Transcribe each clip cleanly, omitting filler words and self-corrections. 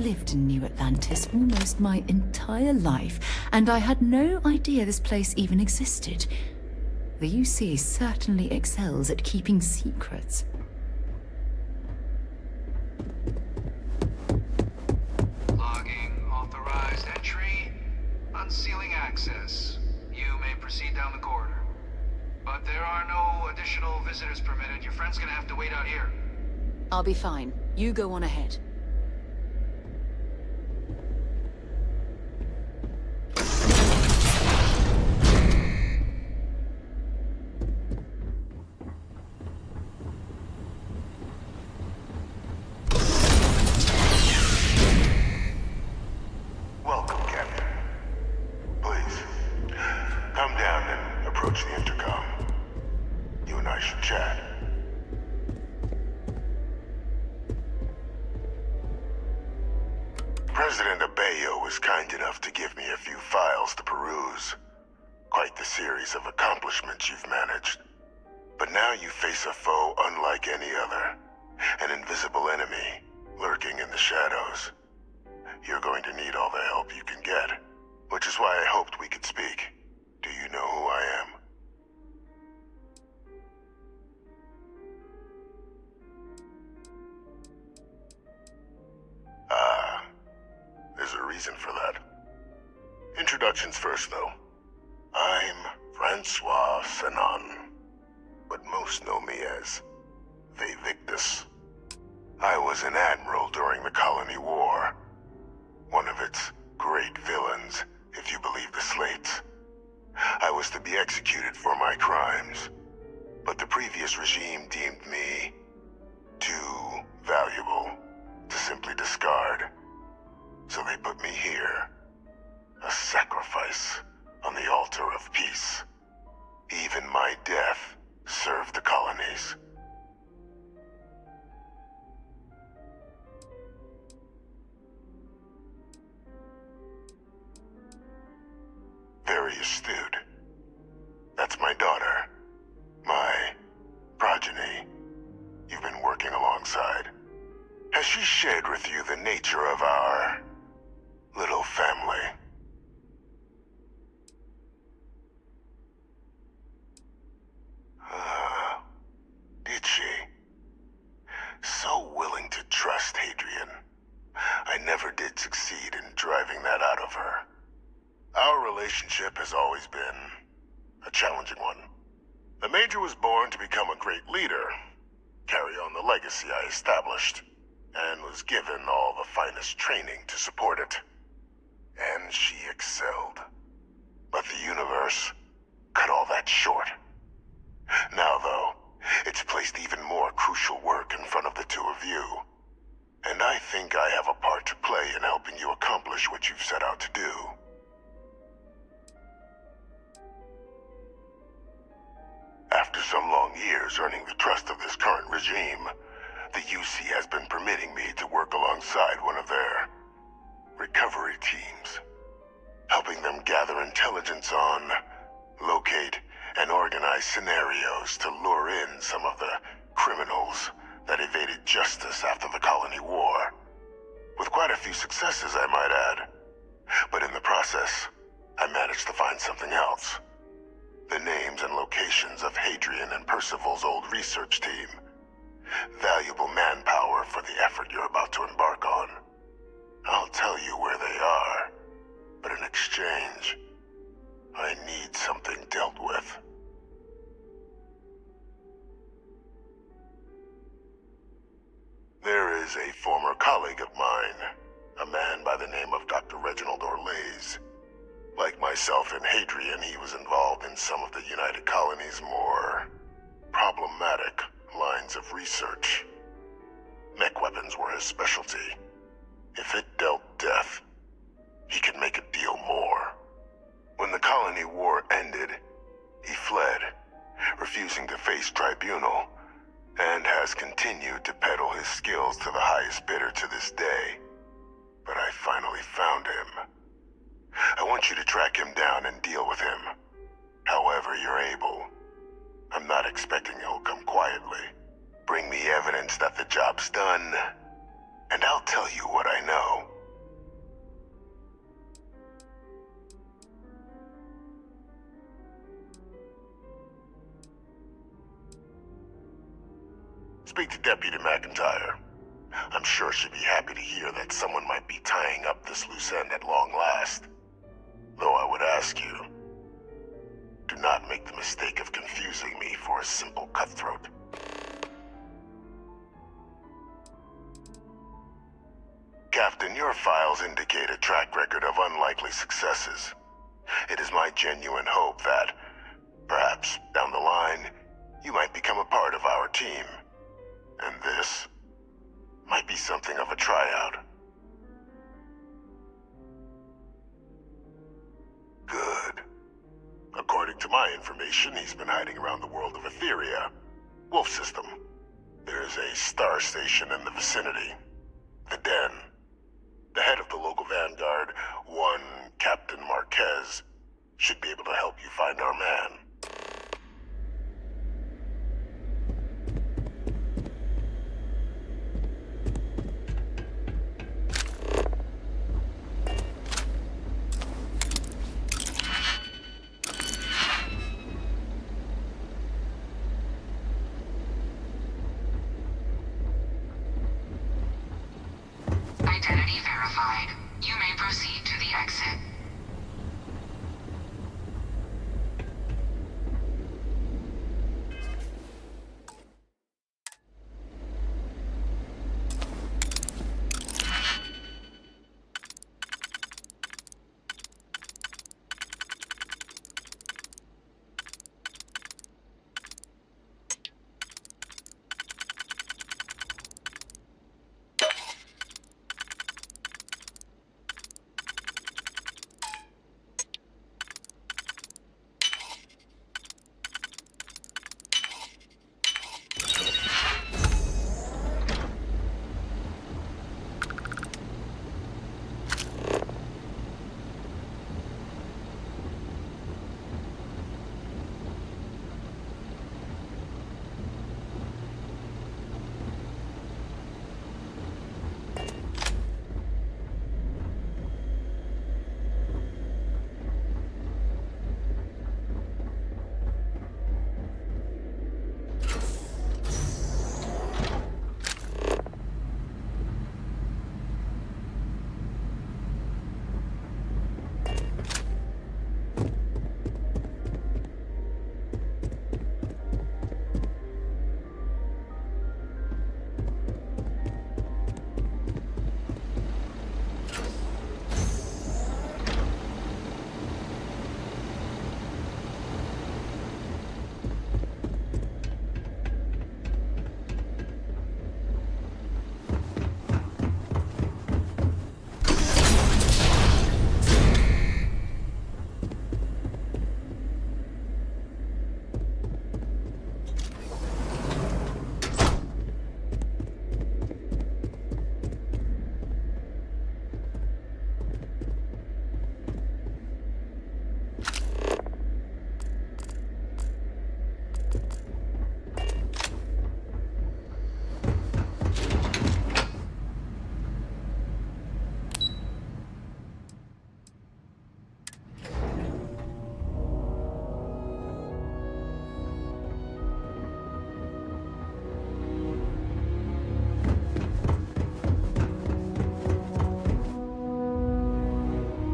lived in New Atlantis almost my entire life, and I had no idea this place even existed. The UC certainly excels at keeping secrets. Logging authorized entry. Unsealing access. You may proceed down the corridor. But there are no additional visitors permitted. Your friend's gonna have to wait out here. I'll be fine. You go on ahead. Welcome, Captain. Please, come down and approach the intercom. You and I should chat. President Abeyo was kind enough to give me a few files to peruse. Quite the series of accomplishments you've managed. But now you face a foe unlike any other. An invisible enemy, lurking in the shadows. You're going to need all the help you can get, which is why I hoped we could speak. Do you know who I am? There's a reason for that. Introductions first, though. I'm Francois Sanon, but most know me as Victus. I was an admiral during the Colony War. One of its great villains, if you believe the slates. I was to be executed for my crimes, but the previous regime deemed me too valuable to simply discard. So they put me here, a sacrifice on the altar of peace. Even my death served the colonies. Very astute. That's my daughter. My progeny. You've been working alongside. Has she shared with you the nature of our little family? Did she? So willing to trust Hadrian. I never did succeed in driving that out of her. Our relationship has always been a challenging one. The Major was born to become a great leader, carry on the legacy I established, and was given all the finest training to support it. And she excelled. But the universe cut all that short. Now, though, it's placed even more crucial work in front of the two of you. And I think I have a part to play in helping you accomplish what you've set out to do. After some long years earning the trust of this current regime, the UC has been permitting me to work alongside one of their recovery teams, helping them gather intelligence on, locate, and organize scenarios to lure in some of the criminals that evaded justice after the Colony War. With quite a few successes, I might add. But in the process, I managed to find something else. The names and locations of Hadrian and Percival's old research team. Valuable manpower for the effort you're about to embark on. I'll tell you where they are, but in exchange, I need something dealt with. There is a former colleague of mine, a man by the name of Dr. Reginald Orlaise. Like myself and Hadrian, he was involved in some of the United Colony's more problematic lines of research. Mech weapons were his specialty. If it dealt death, he could make a deal more. When the Colony War ended, he fled, refusing to face tribunal, and has continued to peddle his skills to the highest bidder to this day. But I finally found him. I want you to track him down and deal with him, however you're able. I'm not expecting he'll come quietly. Bring me evidence that the job's done, and I'll tell you what I know. Speak to Deputy McIntyre. I'm sure she'd be happy to hear that someone might be tying up this loose end at long last. Though I would ask you, do not make the mistake of confusing me for a simple cutthroat. Captain, your files indicate a track record of unlikely successes. It is my genuine hope that, perhaps down the line, you might become a part of our team. And this might be something of a tryout. Good. According to my information, he's been hiding around the world of Etheria. Wolf System. There's a star station in the vicinity. The Den. The head of the local vanguard, one Captain Marquez, should be able to help you find our man. Identity verified. You may proceed to the exit.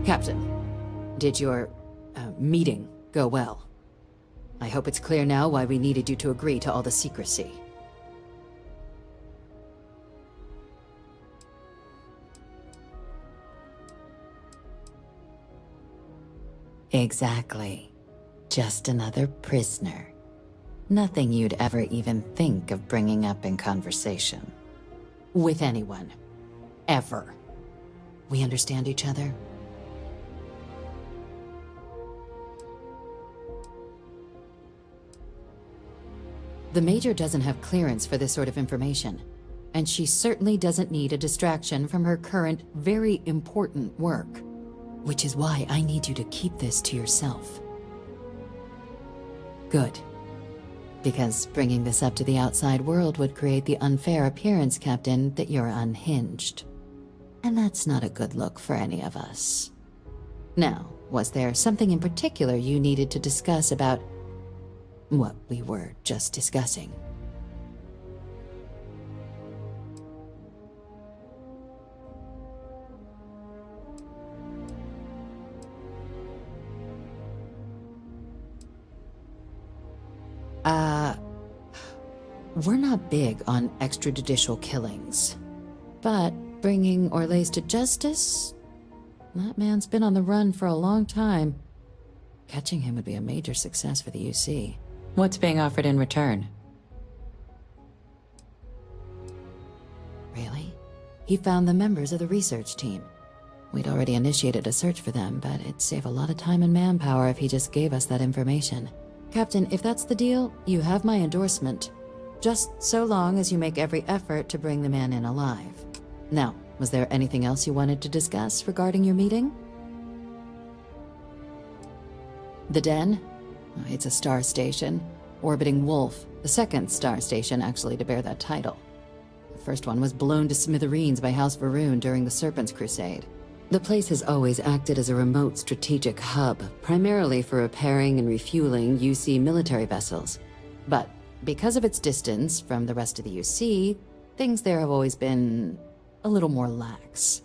Captain, did your meeting go well? I hope it's clear now why we needed you to agree to all the secrecy. Exactly. Just another prisoner. Nothing you'd ever even think of bringing up in conversation. With anyone. Ever. We understand each other? The Major doesn't have clearance for this sort of information, and she certainly doesn't need a distraction from her current, very important work. Which is why I need you to keep this to yourself. Good. Because bringing this up to the outside world would create the unfair appearance, Captain, that you're unhinged. And that's not a good look for any of us. Now, was there something in particular you needed to discuss about what we were just discussing? We're not big on extrajudicial killings. But bringing Orlace to justice? That man's been on the run for a long time. Catching him would be a major success for the UC. What's being offered in return? Really? He found the members of the research team. We'd already initiated a search for them, but it'd save a lot of time and manpower if he just gave us that information. Captain, if that's the deal, you have my endorsement. Just so long as you make every effort to bring the man in alive. Now, was there anything else you wanted to discuss regarding your meeting? The Den? It's a star station. Orbiting Wolf, the second star station actually to bear that title. The first one was blown to smithereens by House Varun during the Serpent's Crusade. The place has always acted as a remote strategic hub, primarily for repairing and refueling UC military vessels. But because of its distance from the rest of the UC, things there have always been a little more lax.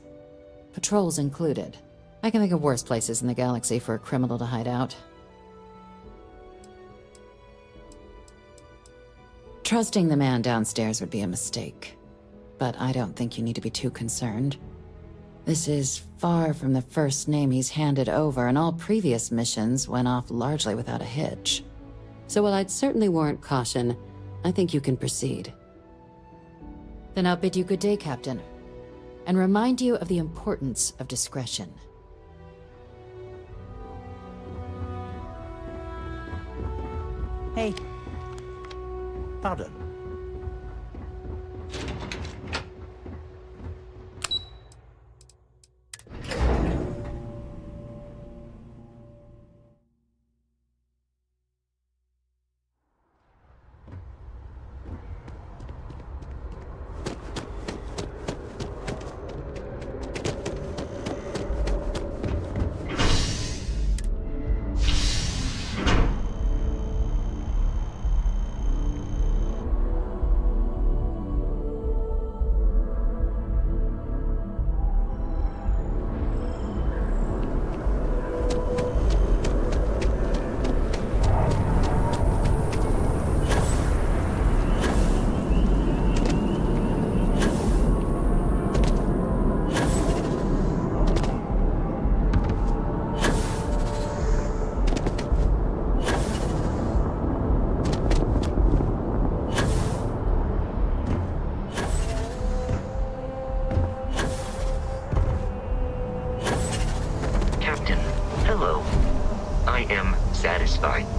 Patrols included. I can think of worse places in the galaxy for a criminal to hide out. Trusting the man downstairs would be a mistake, but I don't think you need to be too concerned. This is far from the first name he's handed over, and all previous missions went off largely without a hitch. So while I'd certainly warrant caution, I think you can proceed. Then I'll bid you good day, Captain, and remind you of the importance of discretion. Hey. Pardon.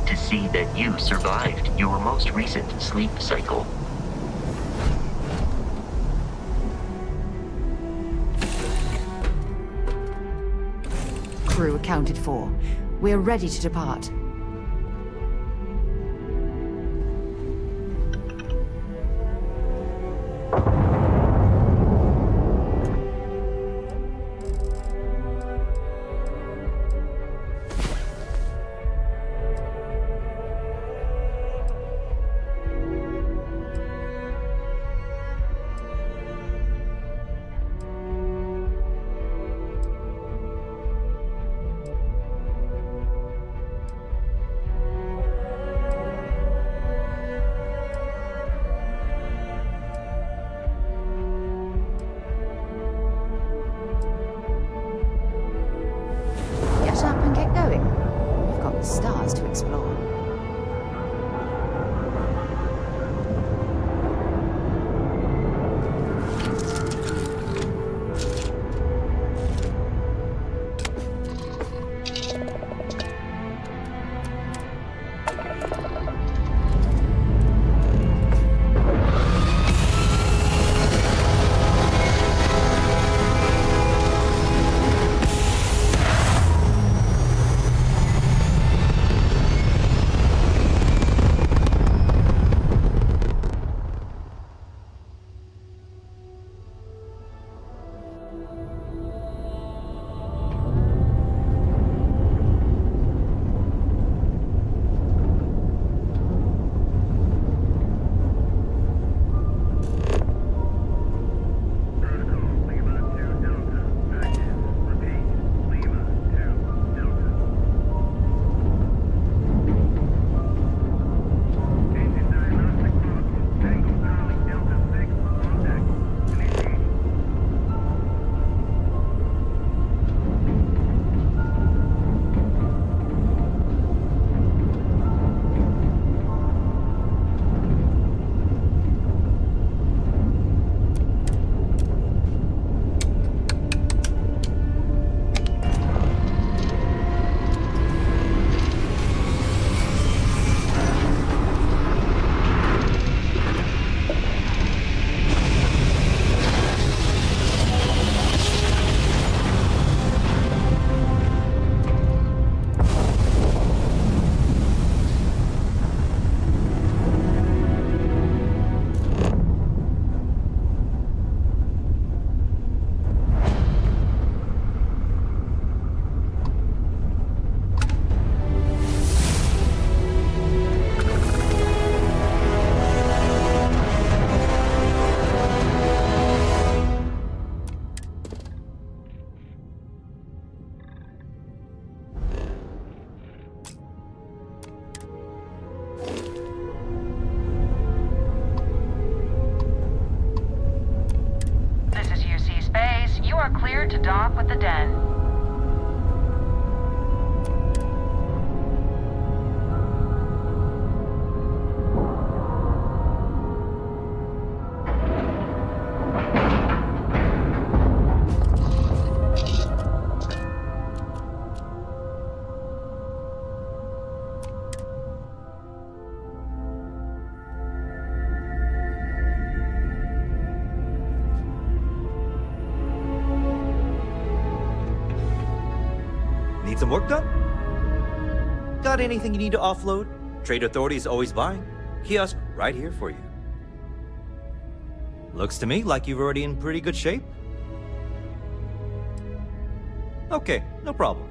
To see that you survived your most recent sleep cycle. Crew accounted for. We're ready to depart. to dock with the den. Need some work done? Got anything you need to offload? Trade Authority is always buying. Kiosk right here for you. Looks to me like you're already in pretty good shape. Okay, no problem.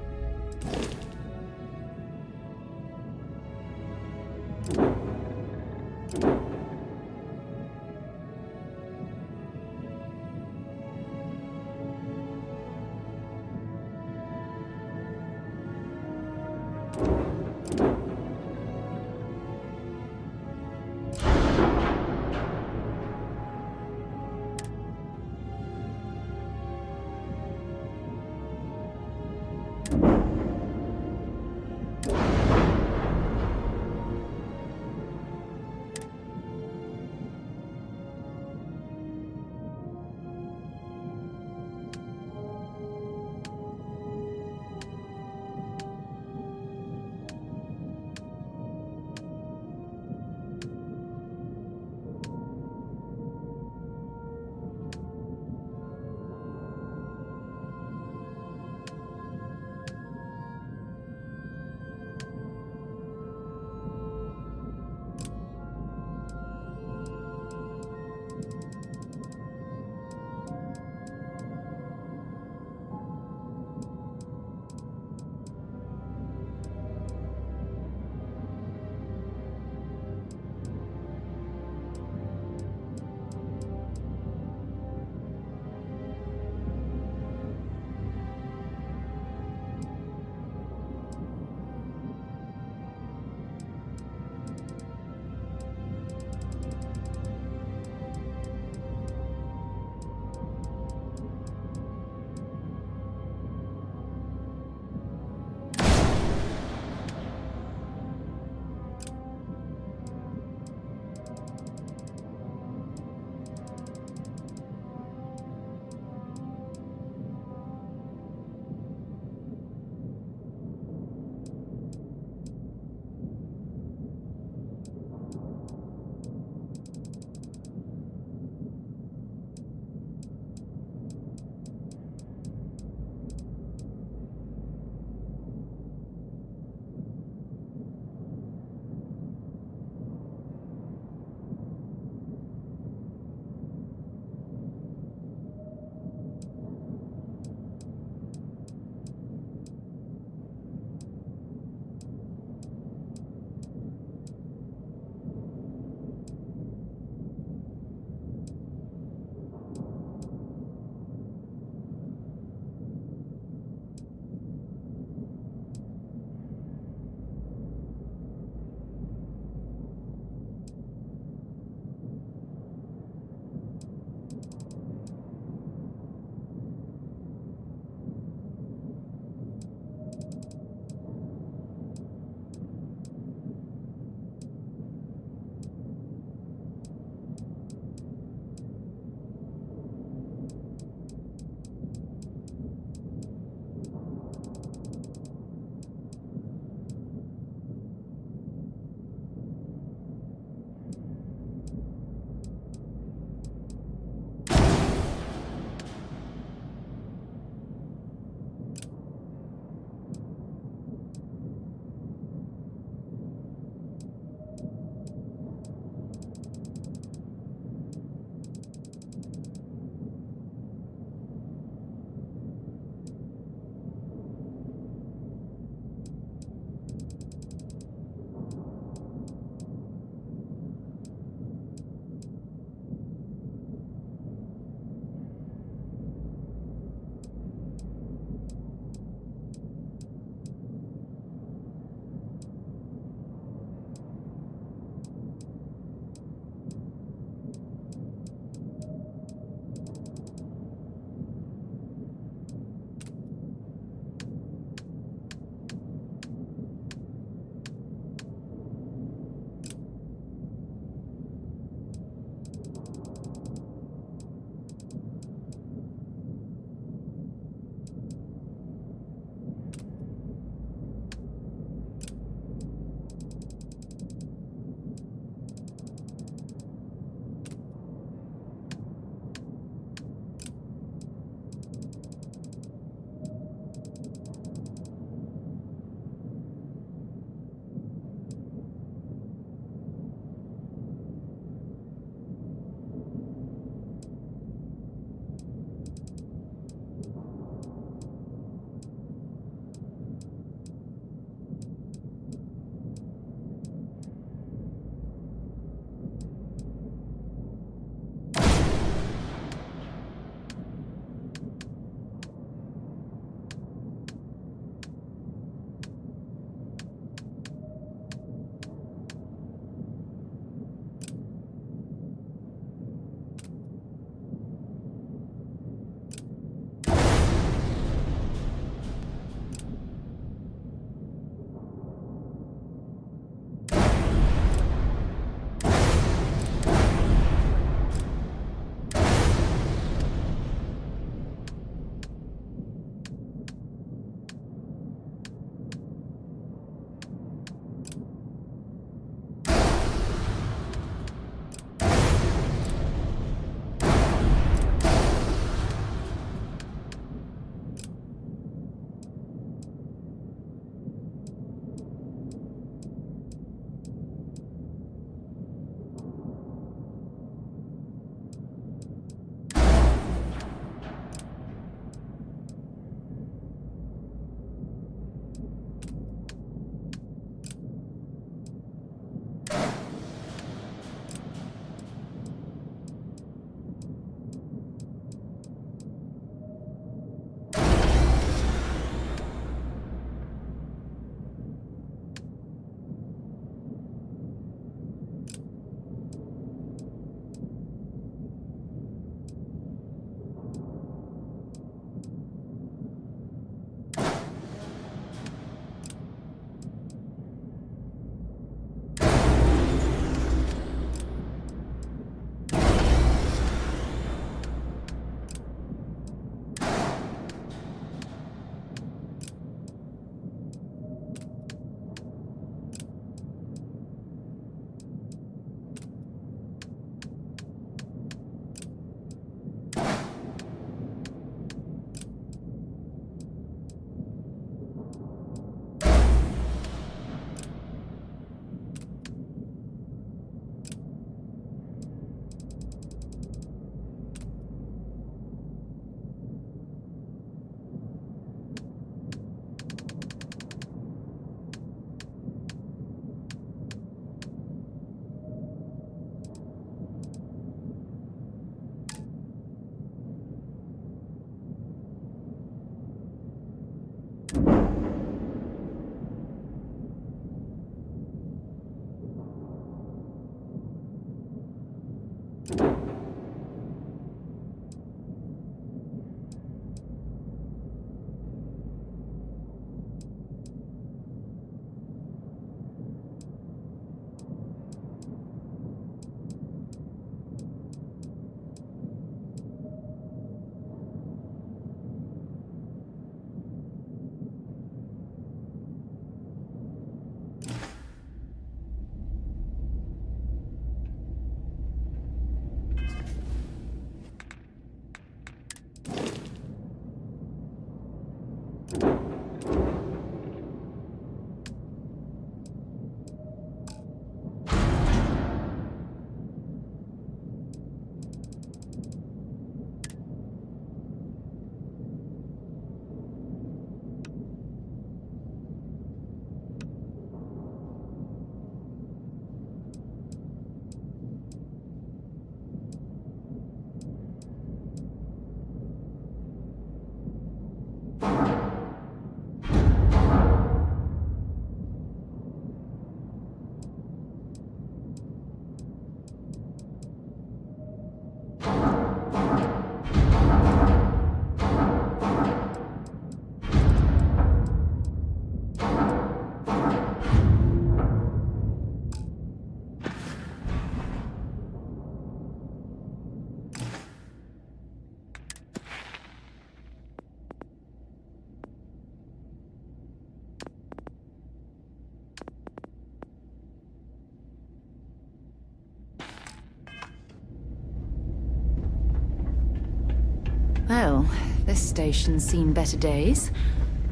Well, this station's seen better days.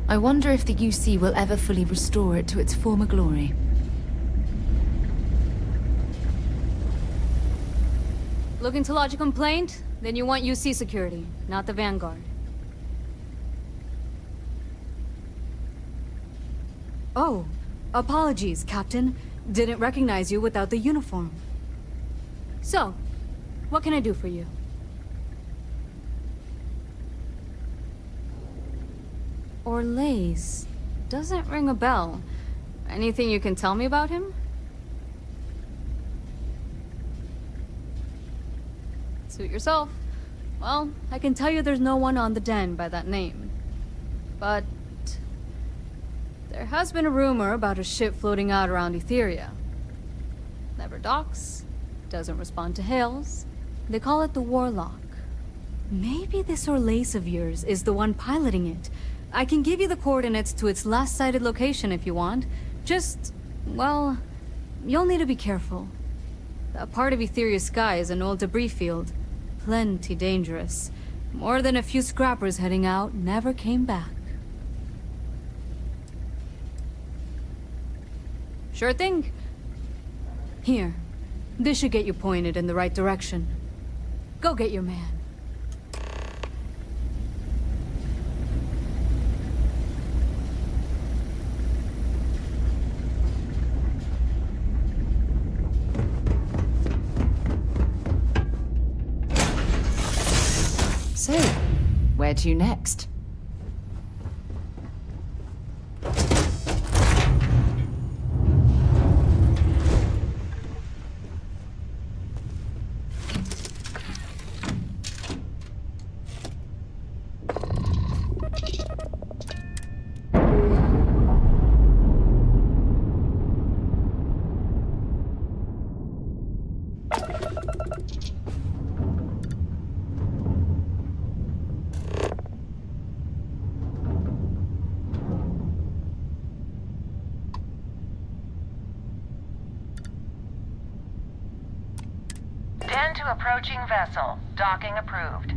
I wonder if the UC will ever fully restore it to its former glory. Looking to lodge a complaint? Then you want UC security, not the Vanguard. Oh, apologies, Captain. Didn't recognize you without the uniform. So, what can I do for you? Orlaise. Doesn't ring a bell. Anything you can tell me about him? Suit yourself. Well, I can tell you there's no one on the Den by that name. But there has been a rumor about a ship floating out around Etheria. Never docks, doesn't respond to hails. They call it the Warlock. Maybe this Orlaise of yours is the one piloting it. I can give you the coordinates to its last sighted location if you want. Just, well, you'll need to be careful. That part of Etheria's sky is an old debris field. Plenty dangerous. More than a few scrappers heading out never came back. Sure thing. Here. This should get you pointed in the right direction. Go get your man. So, where to next? Tend to approaching vessel. Docking approved.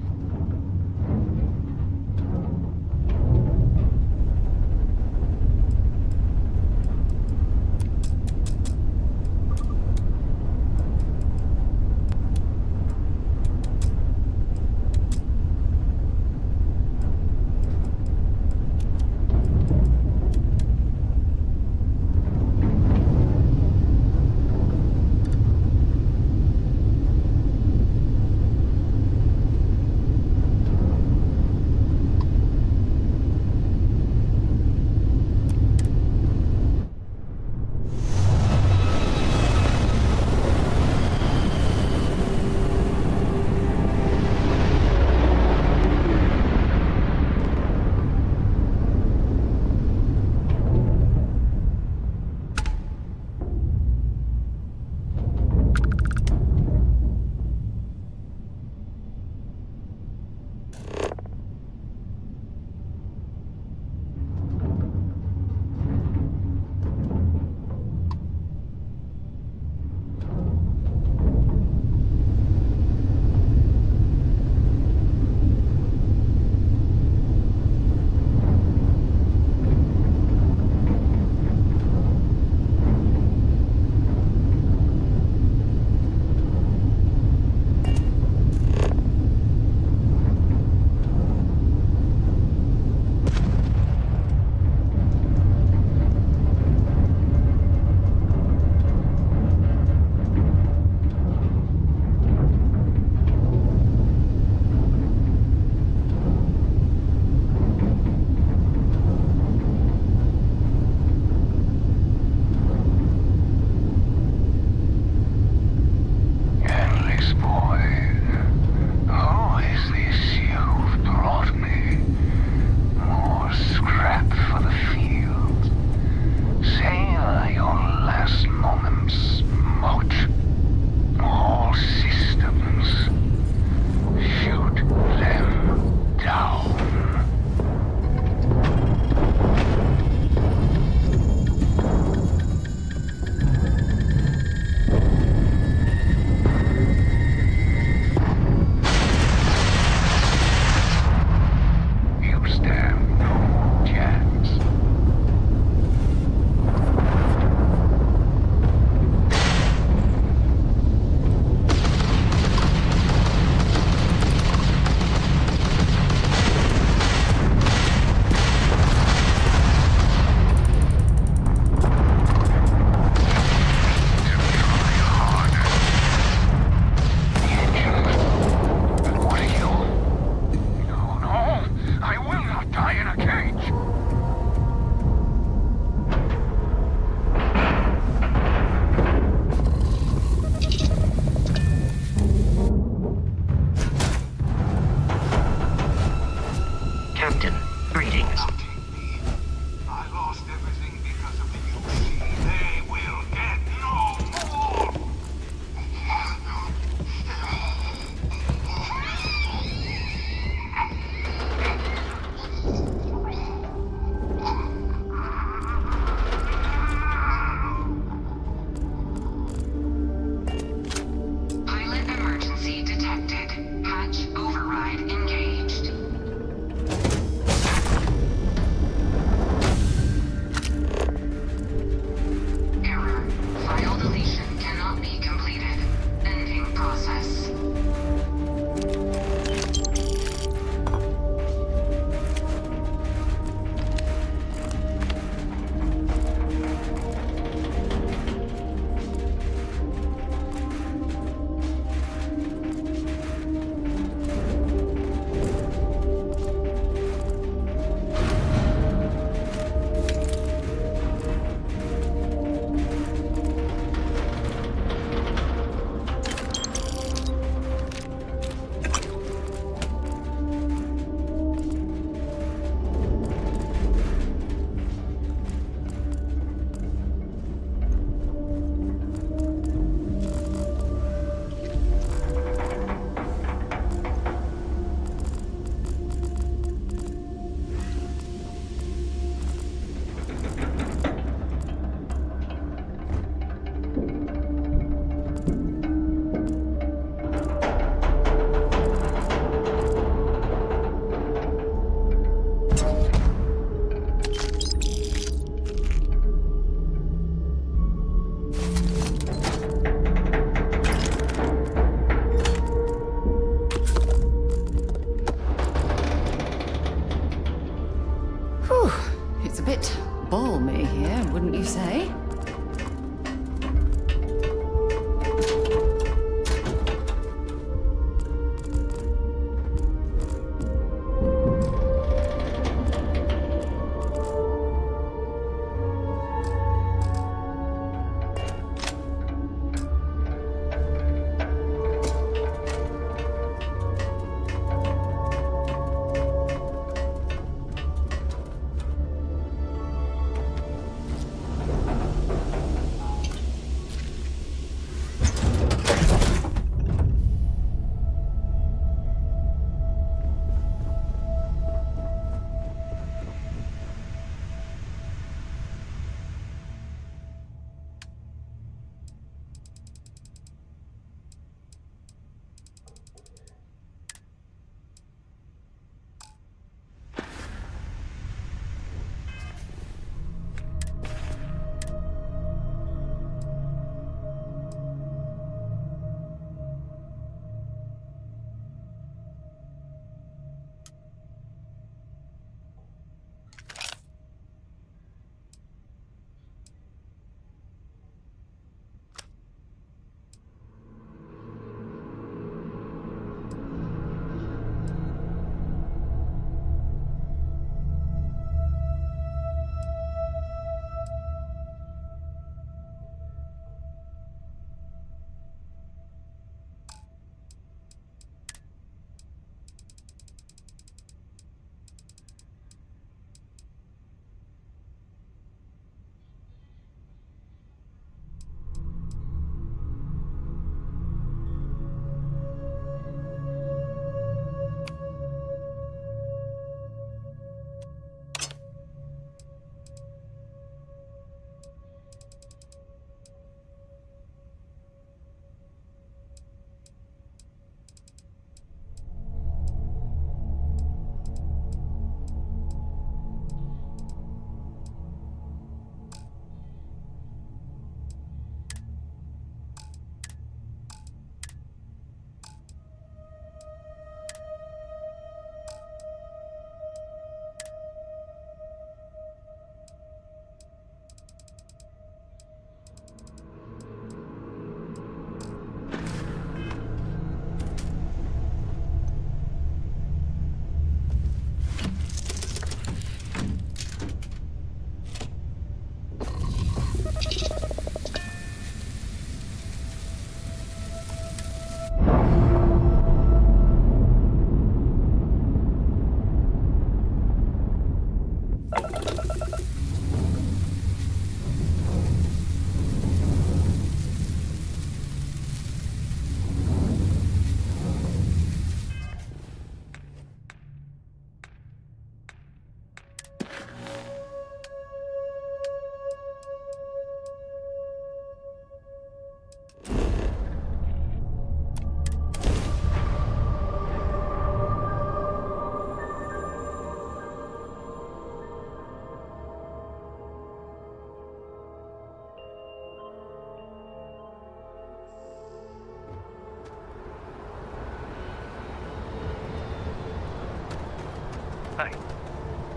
Hey,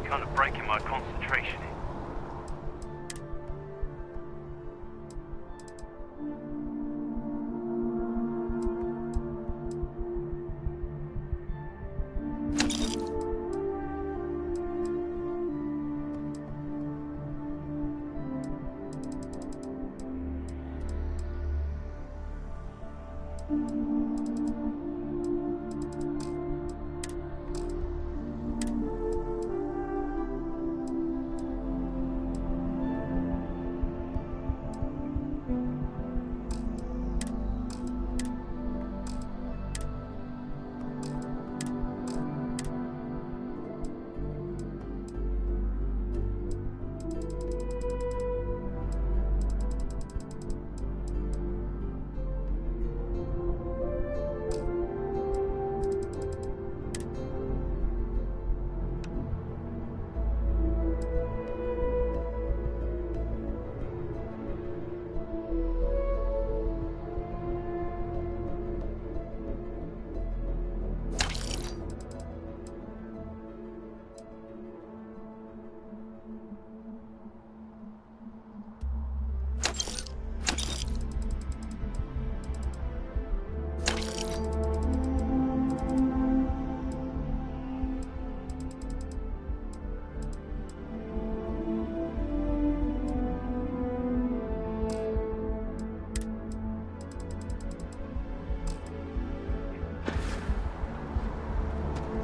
kind of breaking my concentration here.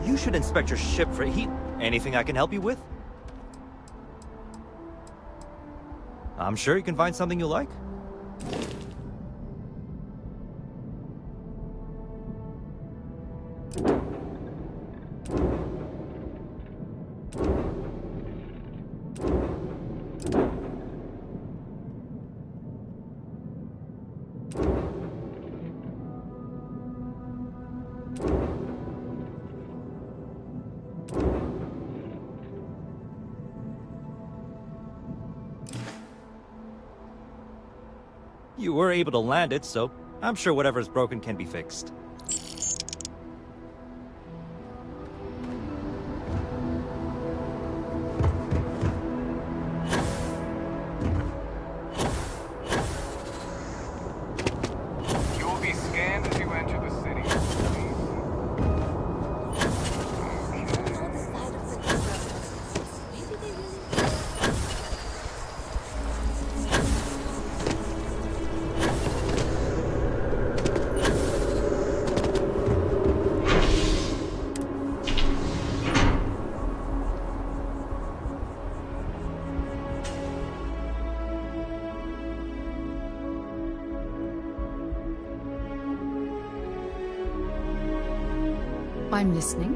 You should inspect your ship for heat. Anything I can help you with? I'm sure you can find something you like. You were able to land it, so I'm sure whatever's broken can be fixed. You will be scanned as you enter the city. I'm listening.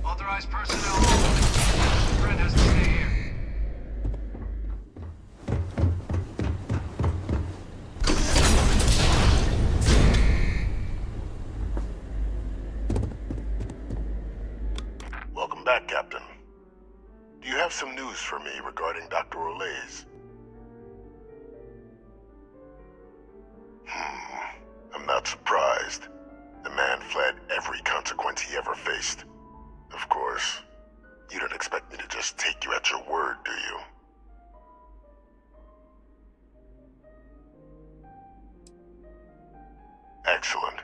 Authorized personnel. Brent has to stay here. Welcome back, Captain. Do you have some news for me regarding Dr. Olays? I'm not surprised. The man fled every consequence he ever faced. Of course, you don't expect me to just take you at your word, do you? Excellent.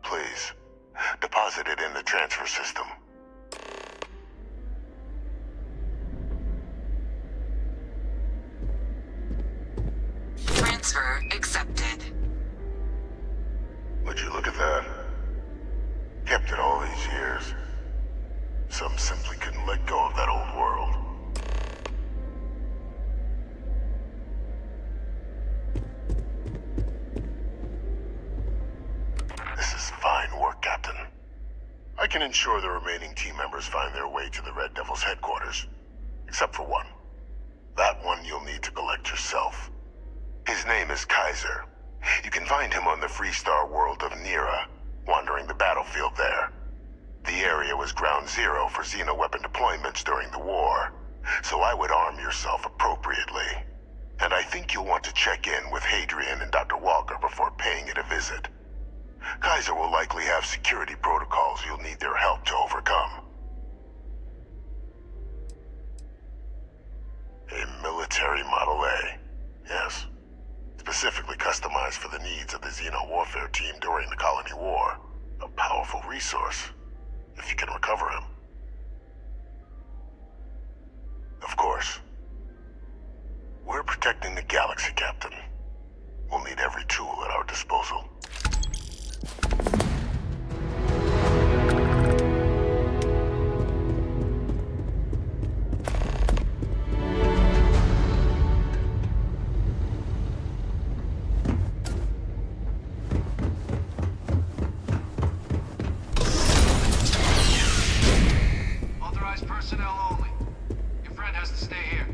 Please, deposit it in the transfer system. Transfer accepted. Would you look at that? Kept it all these years. Some simply couldn't let go of that old world. This is fine work, Captain. I can ensure the remaining team members find their way to the Red Devil's headquarters. Except for one. That one you'll need to collect yourself. His name is Kaiser. You can find him on the Freestar world of Nira, wandering the battlefield there. The area was ground zero for xeno-weapon deployments during the war, so I would arm yourself appropriately. And I think you'll want to check in with Hadrian and Dr. Walker before paying it a visit. Kaiser will likely have security protocols you'll need their help to overcome. A military Model A, yes. Specifically customized for the needs of the Xeno warfare team during the Colony War. A powerful resource, if you can recover him. Of course. We're protecting the galaxy, Captain. We'll need every tool at our disposal. Authorized personnel only. Your friend has to stay here.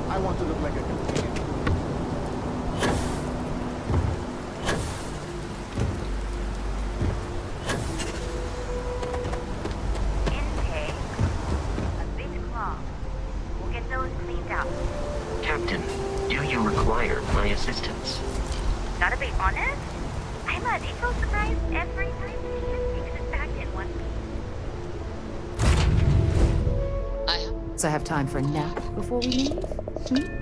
I want to look like a companion. Intake. A bit clogged. We'll get those cleaned out. Captain, do you require my assistance? Gotta be honest, I'm a little surprised every time she just takes it back in one piece. So I have time for a nap before we leave? Hmm?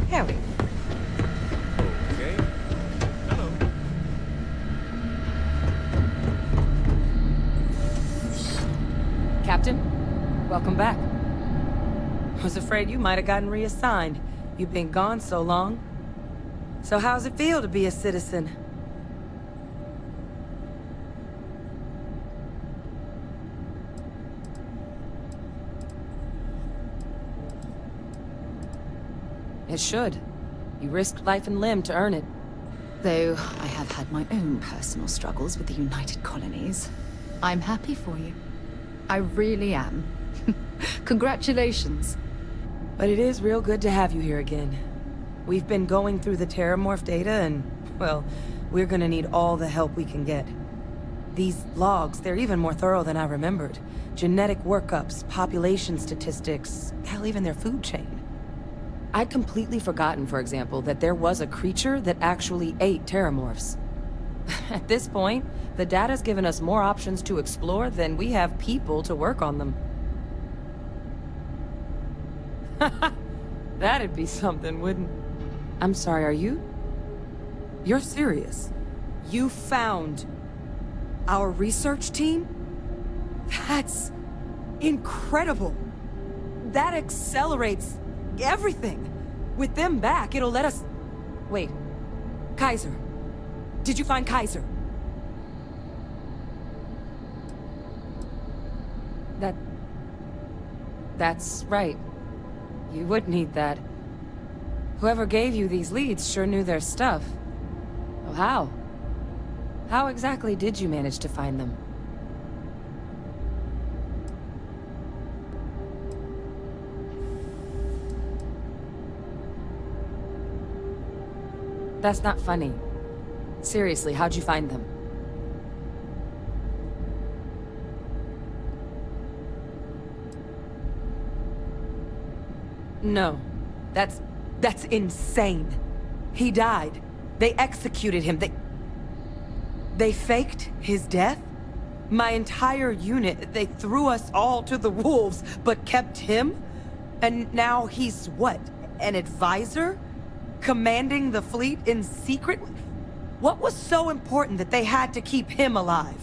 Howdy. Okay. Hello. Captain, welcome back. I was afraid you might have gotten reassigned. You've been gone so long. So how's it feel to be a citizen? It should. You risked life and limb to earn it. Though I have had my own personal struggles with the United Colonies. I'm happy for you. I really am. Congratulations. But it is real good to have you here again. We've been going through the Terramorph data and, well, we're gonna need all the help we can get. These logs, they're even more thorough than I remembered. Genetic workups, population statistics, hell, even their food chain. I'd completely forgotten, for example, that there was a creature that actually ate Terramorphs. At this point, the data's given us more options to explore than we have people to work on them. That'd be something, wouldn't... I'm sorry, are you... You're serious? You found... our research team? That's... incredible. That accelerates... everything. With them back, it'll let us... Wait. Kaiser. Did you find Kaiser? That's right. You would need that. Whoever gave you these leads sure knew their stuff. Oh, how? How exactly did you manage to find them? That's not funny. Seriously, how'd you find them? No. That's insane. He died. They executed him. They faked his death? My entire unit, they threw us all to the wolves, but kept him? And now he's what? An advisor? Commanding the fleet in secret? What was so important that they had to keep him alive?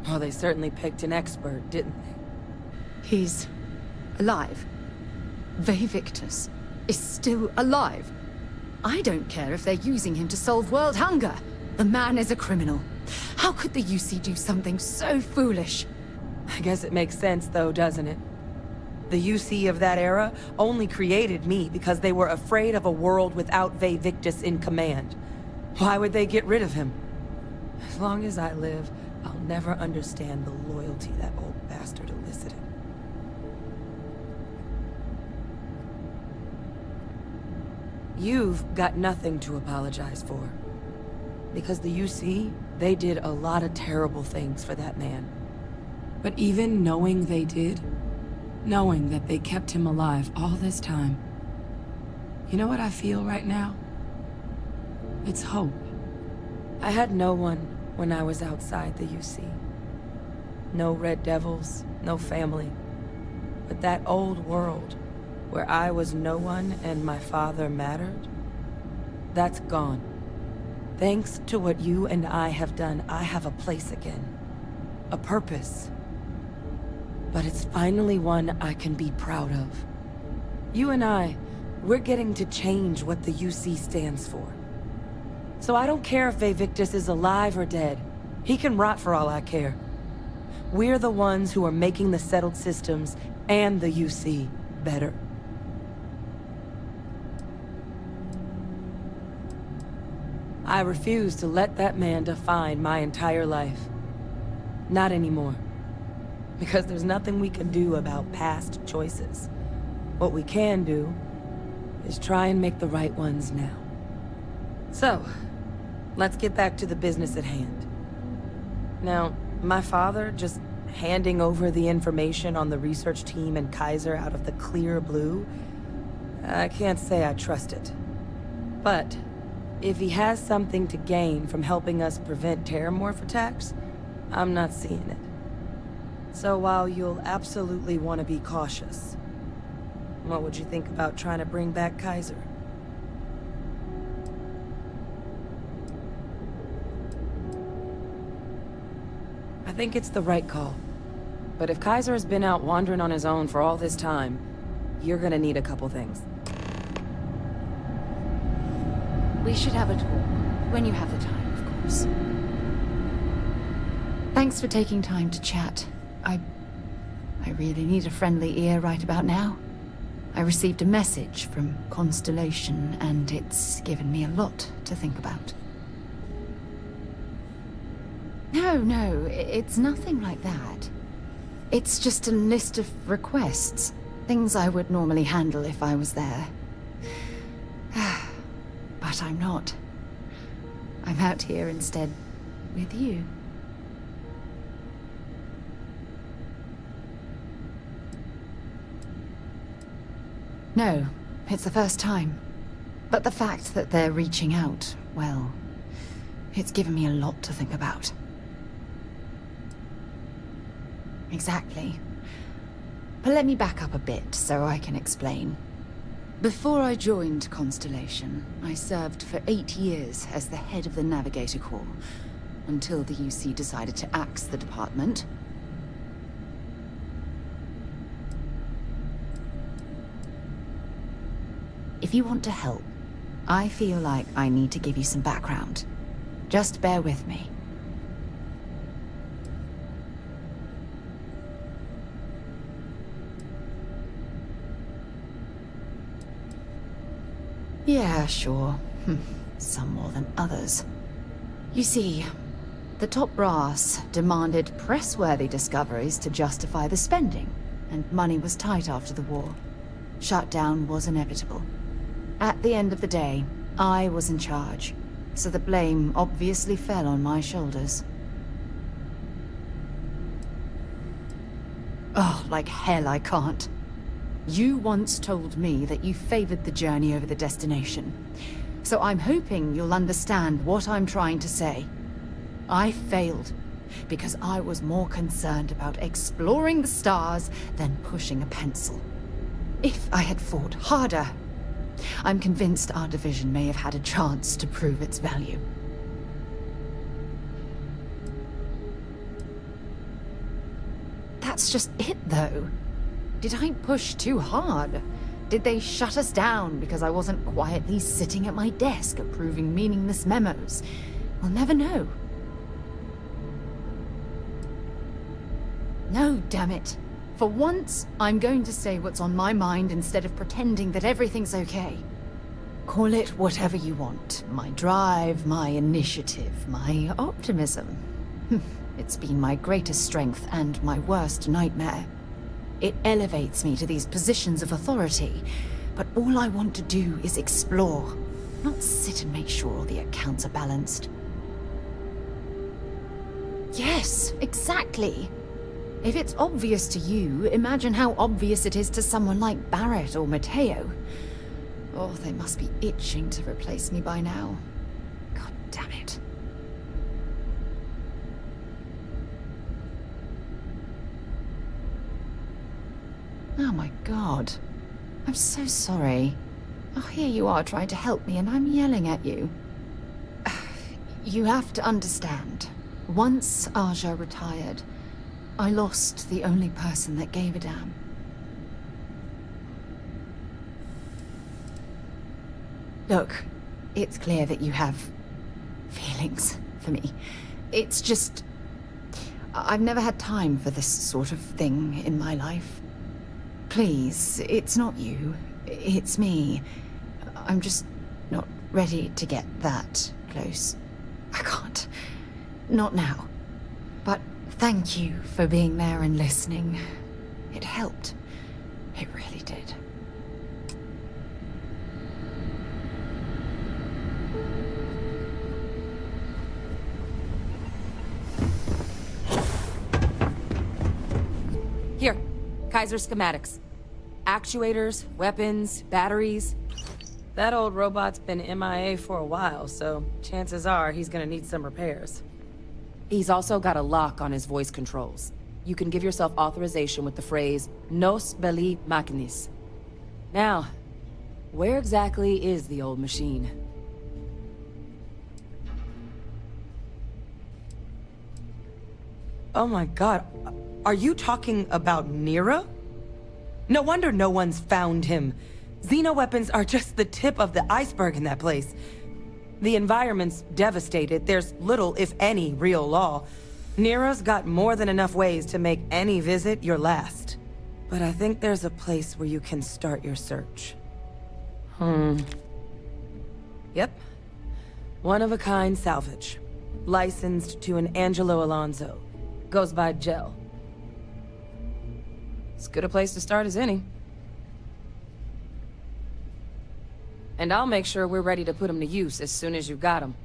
Well, they certainly picked an expert, didn't they? He's alive. Victus is still alive. I don't care if they're using him to solve world hunger. The man is a criminal. How could the UC do something so foolish? I guess it makes sense though, doesn't it? The UC of that era only created me because they were afraid of a world without Victus in command. Why would they get rid of him? As long as I live, I'll never understand the loyalty that old bastard elicited. You've got nothing to apologize for. Because the UC, they did a lot of terrible things for that man. But even knowing they did, knowing that they kept him alive all this time, you know what I feel right now? It's hope. I had no one when I was outside the UC. No Red Devils, no family. But that old world, where I was no one and my father mattered, that's gone. Thanks to what you and I have done, I have a place again. A purpose. But it's finally one I can be proud of. You and I, we're getting to change what the UC stands for. So I don't care if Victus is alive or dead. He can rot for all I care. We're the ones who are making the settled systems and the UC better. I refuse to let that man define my entire life. Not anymore. Because there's nothing we can do about past choices. What we can do is try and make the right ones now. So, let's get back to the business at hand. Now, my father just handing over the information on the research team and Kaiser out of the clear blue, I can't say I trust it. But if he has something to gain from helping us prevent terramorph attacks, I'm not seeing it. So while you'll absolutely want to be cautious, what would you think about trying to bring back Kaiser? I think it's the right call. But if Kaiser has been out wandering on his own for all this time, you're gonna need a couple things. We should have a talk. When you have the time, of course. Thanks for taking time to chat. I really need a friendly ear right about now. I received a message from Constellation, and it's given me a lot to think about. No, it's nothing like that. It's just a list of requests. Things I would normally handle if I was there. But I'm not. I'm out here instead with you. No, it's the first time. But the fact that they're reaching out, well, it's given me a lot to think about. Exactly. But let me back up a bit so I can explain. Before I joined Constellation, I served for 8 years as the head of the Navigator Corps, until the UC decided to axe the department. If you want to help, I feel like I need to give you some background. Just bear with me. Yeah, sure. Some more than others. You see, the top brass demanded press-worthy discoveries to justify the spending, and money was tight after the war. Shutdown was inevitable. At the end of the day, I was in charge, so the blame obviously fell on my shoulders. Oh, like hell I can't. You once told me that you favored the journey over the destination. So I'm hoping you'll understand what I'm trying to say. I failed because I was more concerned about exploring the stars than pushing a pencil. If I had fought harder, I'm convinced our division may have had a chance to prove its value. That's just it, though. Did I push too hard? Did they shut us down because I wasn't quietly sitting at my desk approving meaningless memos? We'll never know. No, damn it. For once, I'm going to say what's on my mind instead of pretending that everything's okay. Call it whatever you want. My drive, my initiative, my optimism. It's been my greatest strength and my worst nightmare. It elevates me to these positions of authority, but all I want to do is explore, not sit and make sure all the accounts are balanced. Yes, exactly. If it's obvious to you, imagine how obvious it is to someone like Barrett or Mateo. Oh, they must be itching to replace me by now. God damn it. Oh my god. I'm so sorry. Oh, here you are trying to help me and I'm yelling at you. You have to understand. Once Aja retired, I lost the only person that gave a damn. Look, it's clear that you have feelings for me. It's just... I've never had time for this sort of thing in my life. Please, it's not you. It's me. I'm just not ready to get that close. I can't. Not now. But thank you for being there and listening. It helped. It really did. Here, Kaiser schematics. Actuators, weapons, batteries. That old robot's been MIA for a while, so chances are he's gonna need some repairs. He's also got a lock on his voice controls. You can give yourself authorization with the phrase, Nos belli machinis. Now, where exactly is the old machine? Oh my god, are you talking about Nero? No wonder no one's found him. Xenoweapons are just the tip of the iceberg in that place. The environment's devastated. There's little, if any, real law. Nero's got more than enough ways to make any visit your last. But I think there's a place where you can start your search. Yep. One-of-a-kind salvage. Licensed to an Angelo Alonso. Goes by Gel. As good a place to start as any. And I'll make sure we're ready to put him to use as soon as you got him.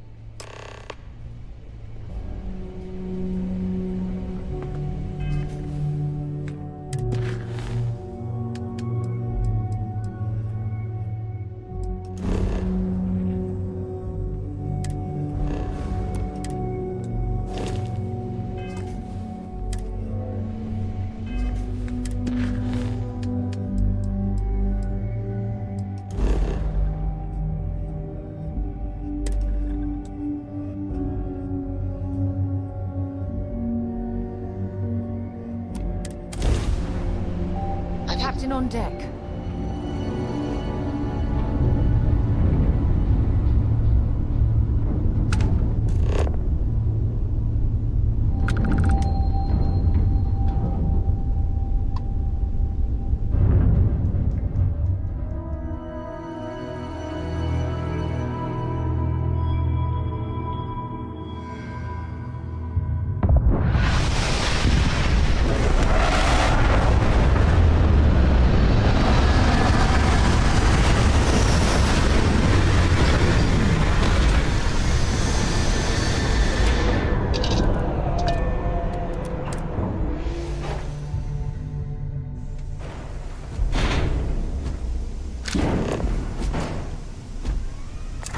Captain on deck.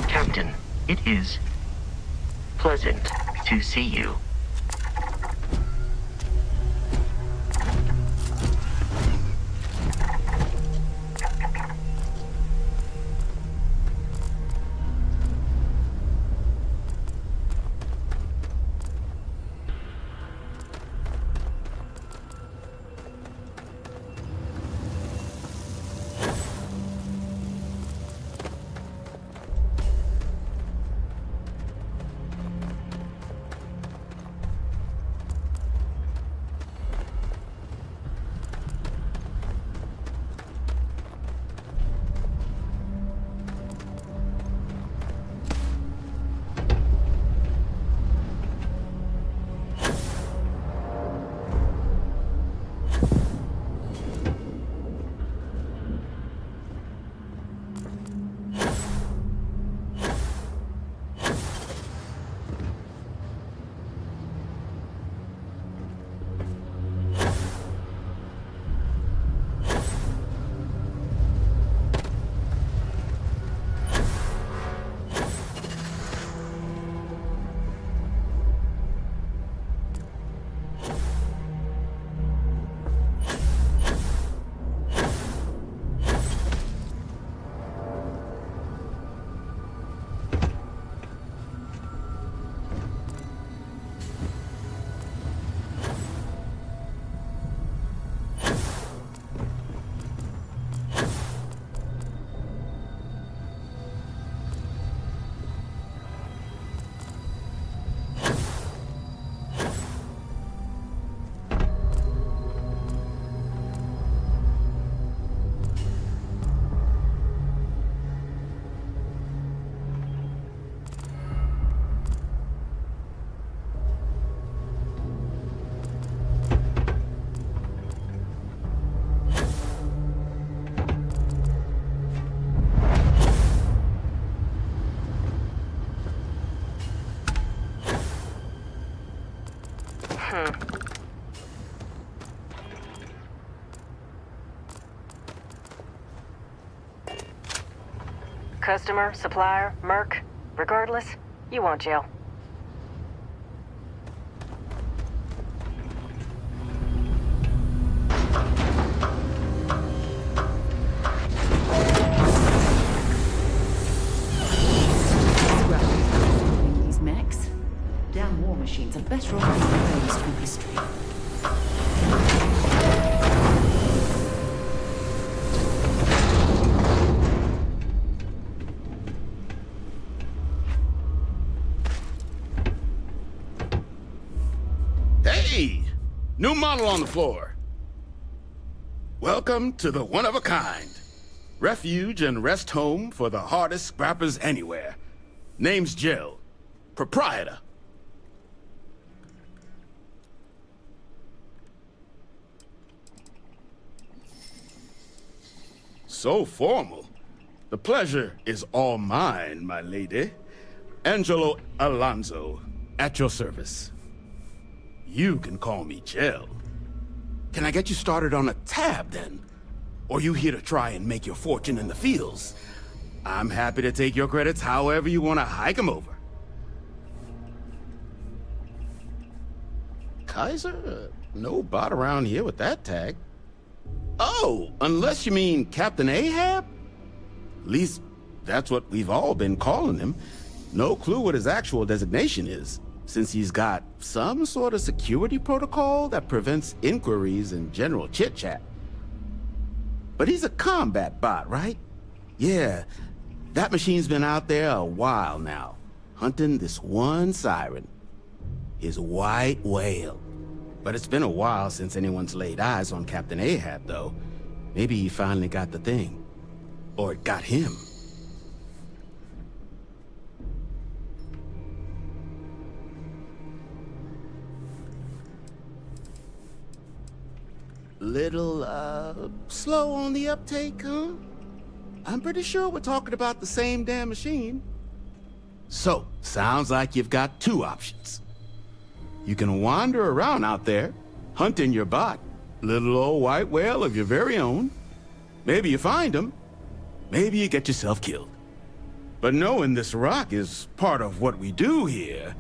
Captain, it is pleasant to see you. Customer, supplier, merc, regardless, you want jail. These mechs. Damn war machines are better off being erased from history. Hey! New model on the floor. Welcome to the one-of-a-kind. Refuge and rest home for the hardest scrappers anywhere. Name's Jill. Proprietor. So formal. The pleasure is all mine, my lady. Angelo Alonso, at your service. You can call me Jill. Can I get you started on a tab, then? Or you here to try and make your fortune in the fields? I'm happy to take your credits however you want to hike them over. Kaiser? No bot around here with that tag. Oh, unless you mean Captain Ahab? At least, that's what we've all been calling him. No clue what his actual designation is, since he's got some sort of security protocol that prevents inquiries and general chit-chat. but he's a combat bot, right? Yeah, that machine's been out there a while now, hunting this one siren, his white whale. But it's been a while since anyone's laid eyes on Captain Ahab, though. Maybe he finally got the thing. Or it got him. Little, slow on the uptake, huh? I'm pretty sure we're talking about the same damn machine. So, sounds like you've got two options. You can wander around out there, hunting your bot, little old white whale of your very own. Maybe you find him, maybe you get yourself killed. But knowing this rock is part of what we do here,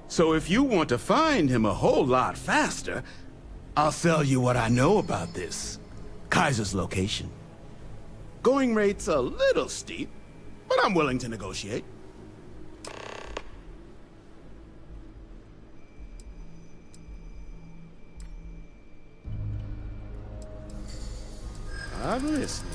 so if you want to find him a whole lot faster, I'll sell you what I know about this. Kaiser's location. Going rate's a little steep, but I'm willing to negotiate. I'm listening.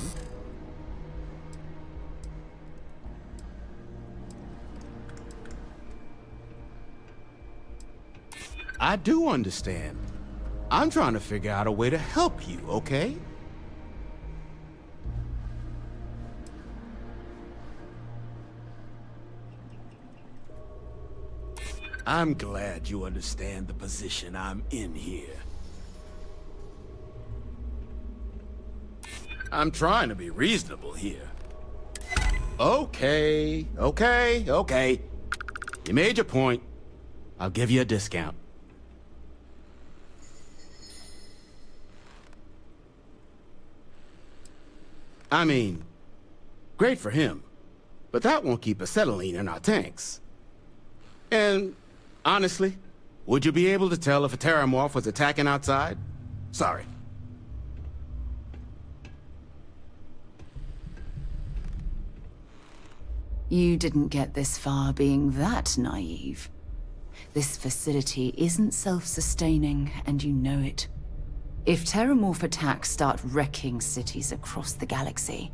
I do understand. I'm trying to figure out a way to help you, okay? I'm glad you understand the position I'm in here. I'm trying to be reasonable here. Okay. You made your point. I'll give you a discount. I mean, great for him, but that won't keep acetylene in our tanks. And honestly, would you be able to tell if a terramorph was attacking outside? Sorry. You didn't get this far being that naive. This facility isn't self-sustaining, and you know it. If terramorph attacks start wrecking cities across the galaxy,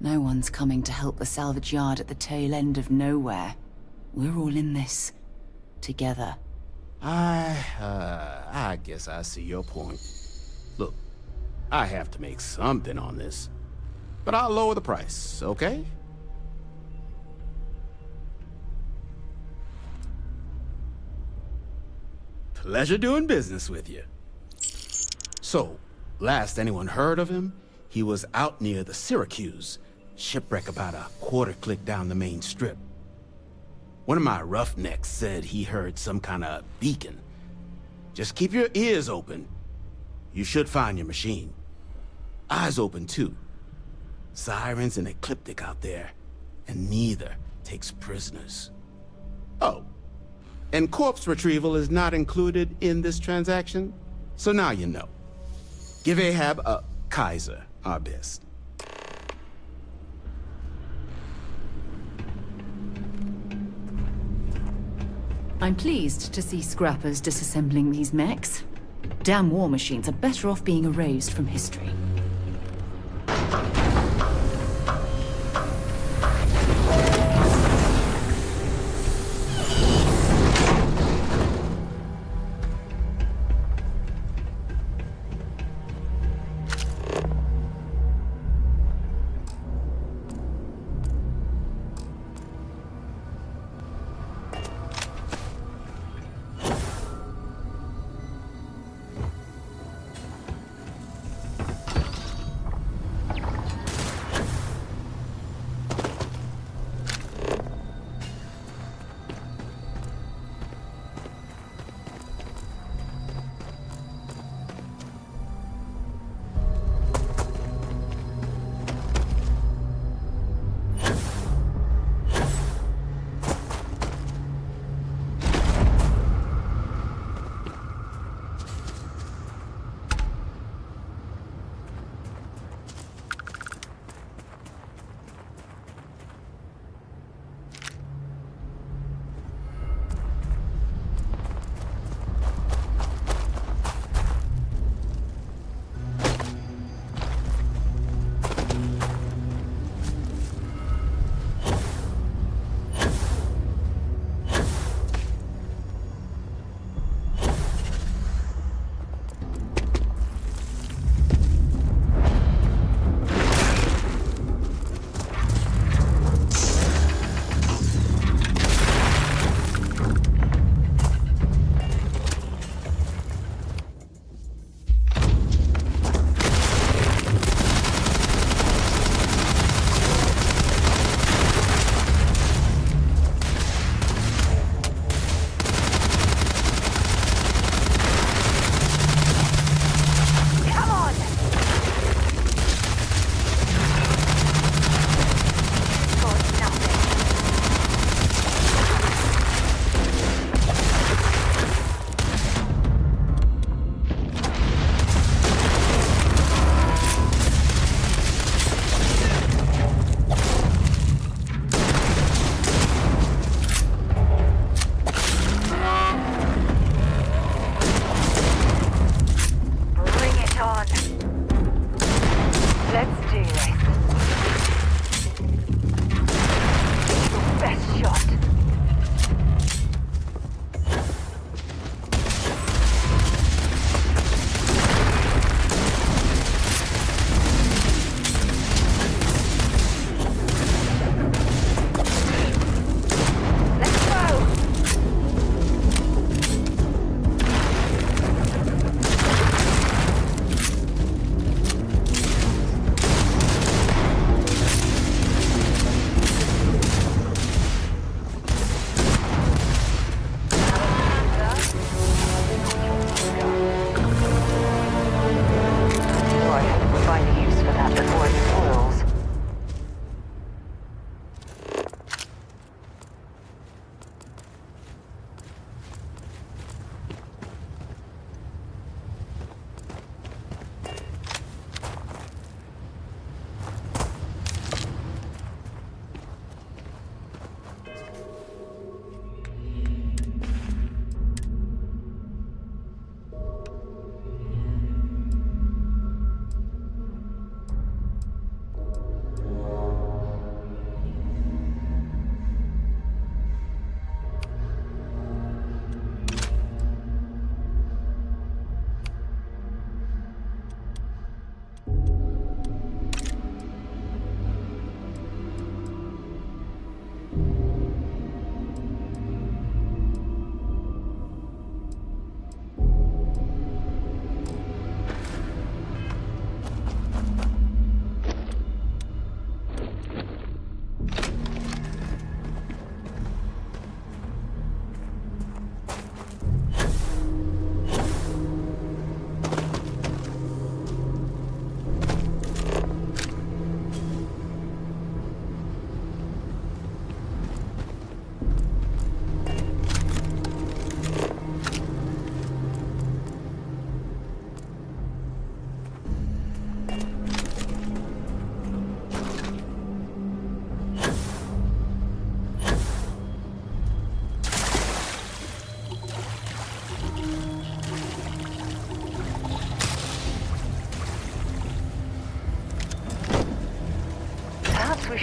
no one's coming to help the salvage yard at the tail end of nowhere. We're all in this. Together. I guess I see your point. Look, I have to make something on this. But I'll lower the price, okay? Pleasure doing business with you. So, last anyone heard of him, he was out near the Syracuse, shipwreck about a quarter-click down the main strip. One of my roughnecks said he heard some kind of beacon. Just keep your ears open. You should find your machine. Eyes open, too. Sirens and Ecliptic out there, and neither takes prisoners. Oh, and corpse retrieval is not included in this transaction, so now you know. Give Ahab a Kaiser our best. I'm pleased to see scrappers disassembling these mechs. Damn war machines are better off being erased from history.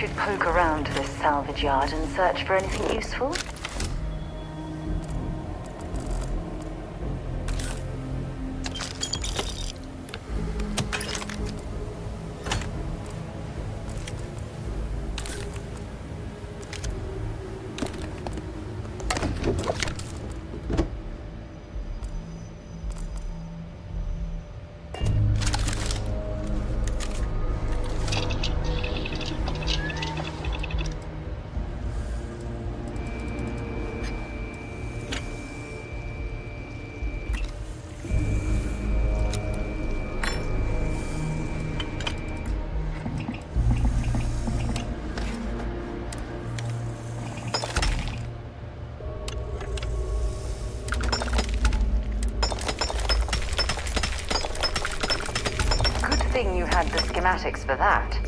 should poke around this salvage yard and search for anything useful. Thing you had the schematics for that.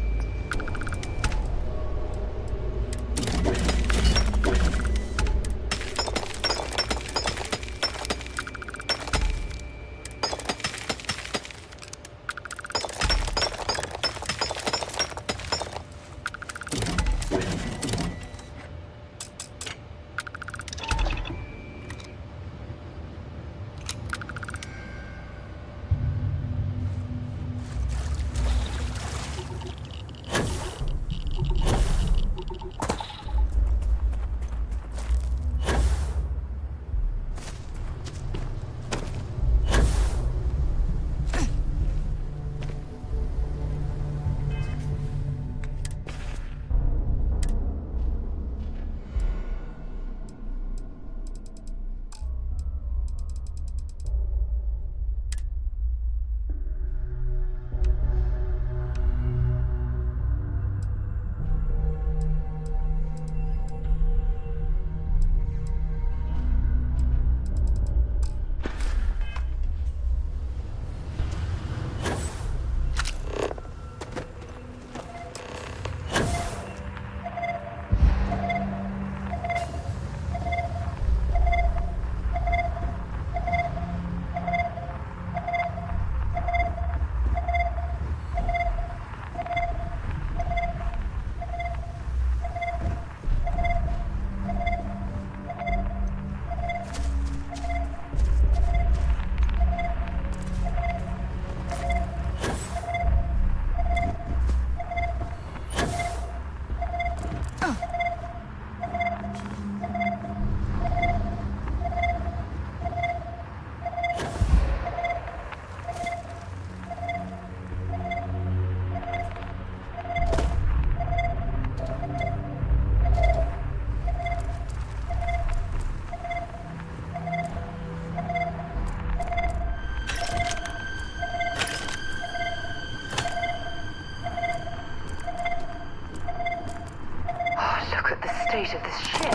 Of this ship.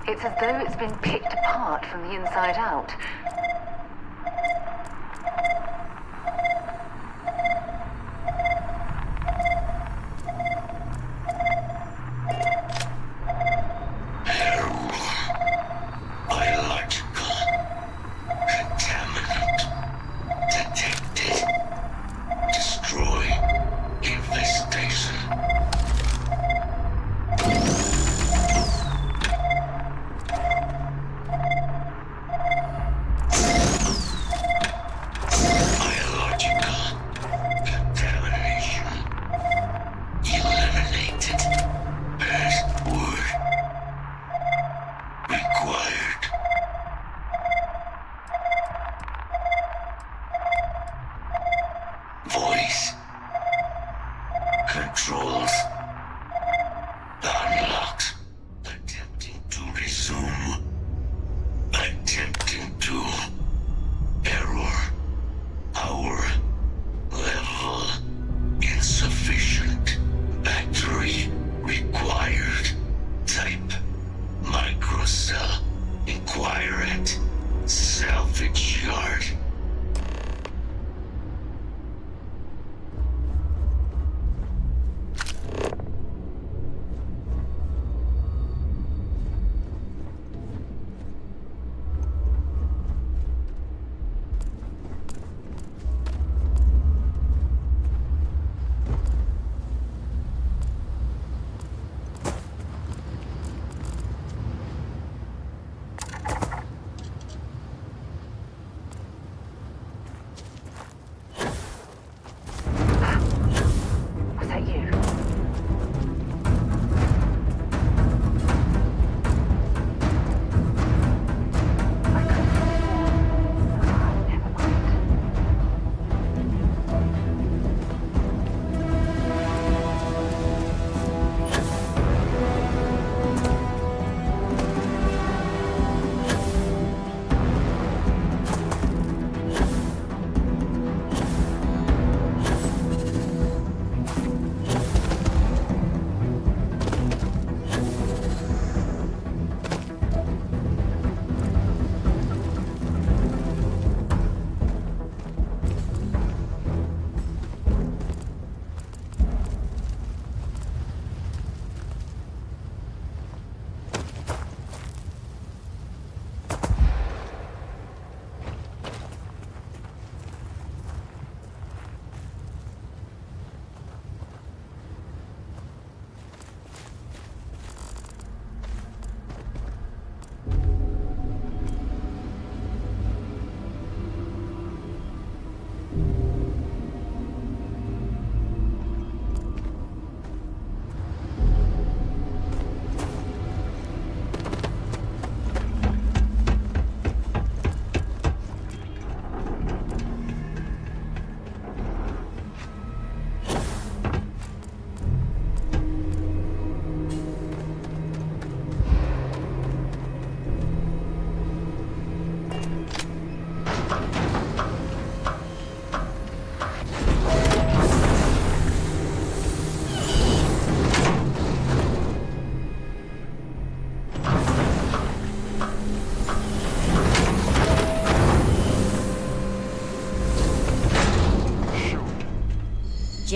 It's as though it's been picked apart from the inside out.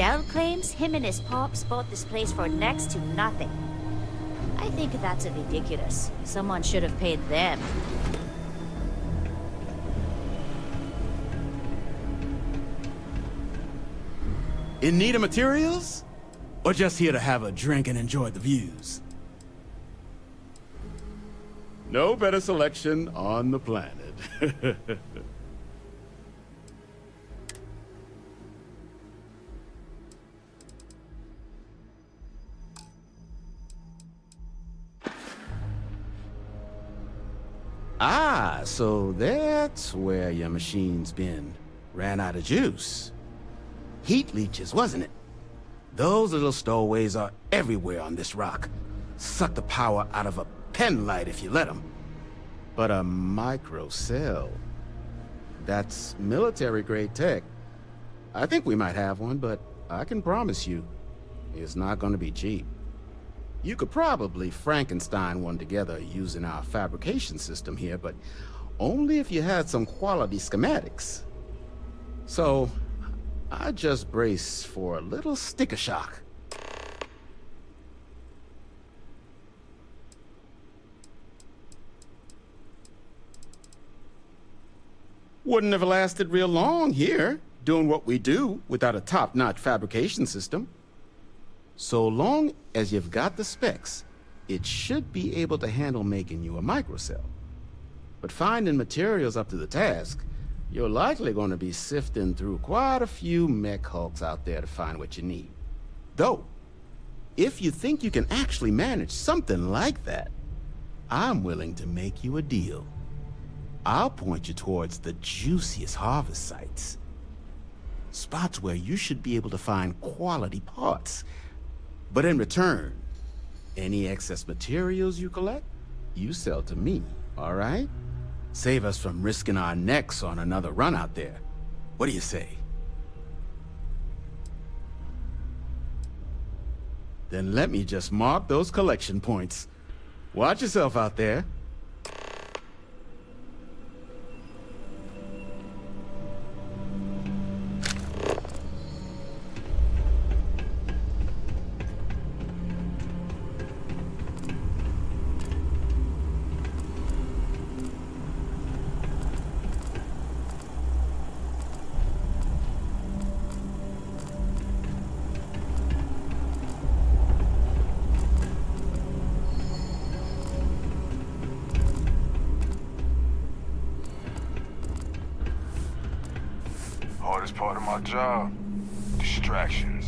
Dell claims him and his pops bought this place for next to nothing. I think that's ridiculous. Someone should have paid them. In need of materials? Or just here to have a drink and enjoy the views? No better selection on the planet. Ah, so that's where your machine's been. Ran out of juice. Heat leeches, wasn't it? Those little stowaways are everywhere on this rock. Suck the power out of a pen light if you let them. But a microcell, that's military-grade tech. I think we might have one, but I can promise you, it's not going to be cheap. You could probably Frankenstein one together using our fabrication system here, but only if you had some quality schematics. So, I just brace for a little sticker shock. Wouldn't have lasted real long here, doing what we do without a top-notch fabrication system. So long as you've got the specs, it should be able to handle making you a microcell. But finding materials up to the task, you're likely going to be sifting through quite a few mech hulks out there to find what you need. Though, if you think you can actually manage something like that, I'm willing to make you a deal. I'll point you towards the juiciest harvest sites. Spots where you should be able to find quality parts. But in return, any excess materials you collect, you sell to me, all right? Save us from risking our necks on another run out there. What do you say? Then let me just mark those collection points. Watch yourself out there. Hardest part of my job, distractions.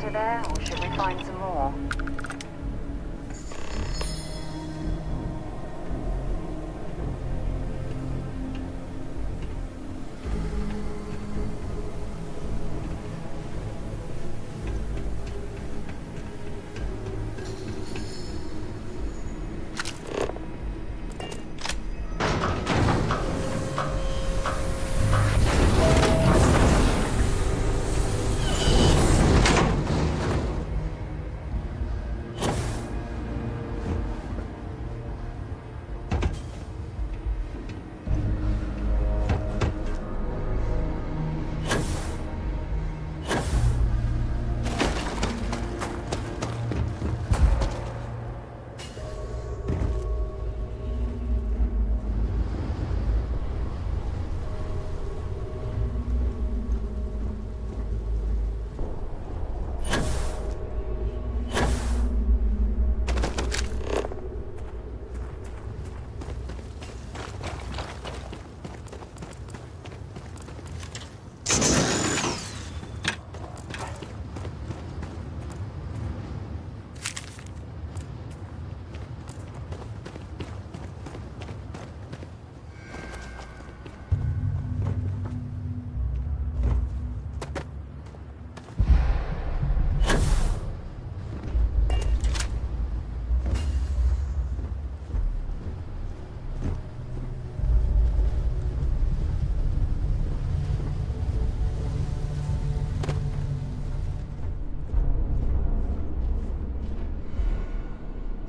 data there, or should we find some more?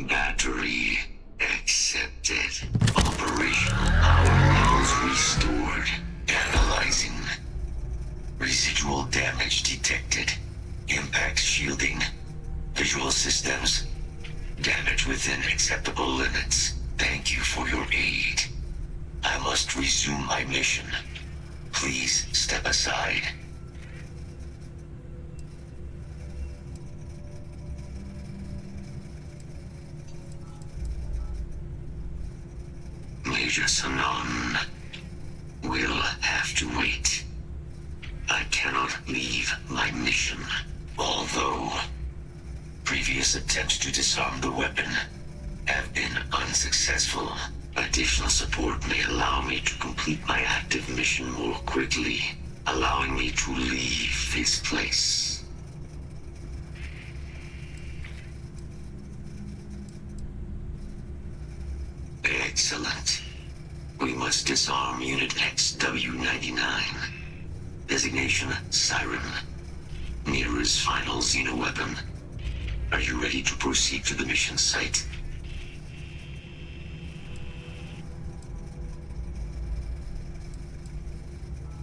Battery accepted. Operational power levels restored. Analyzing. Residual damage detected. Impact shielding. Visual systems. Damage within acceptable limits. Thank you for your aid. I must resume my mission. Please step aside. Major Sanon will have to wait. I cannot leave my mission, although previous attempts to disarm the weapon have been unsuccessful. Additional support may allow me to complete my active mission more quickly, allowing me to leave this place. Excellent. We must disarm Unit XW-99. Designation Siren. Mirror's final xenoweapon. Are you ready to proceed to the mission site?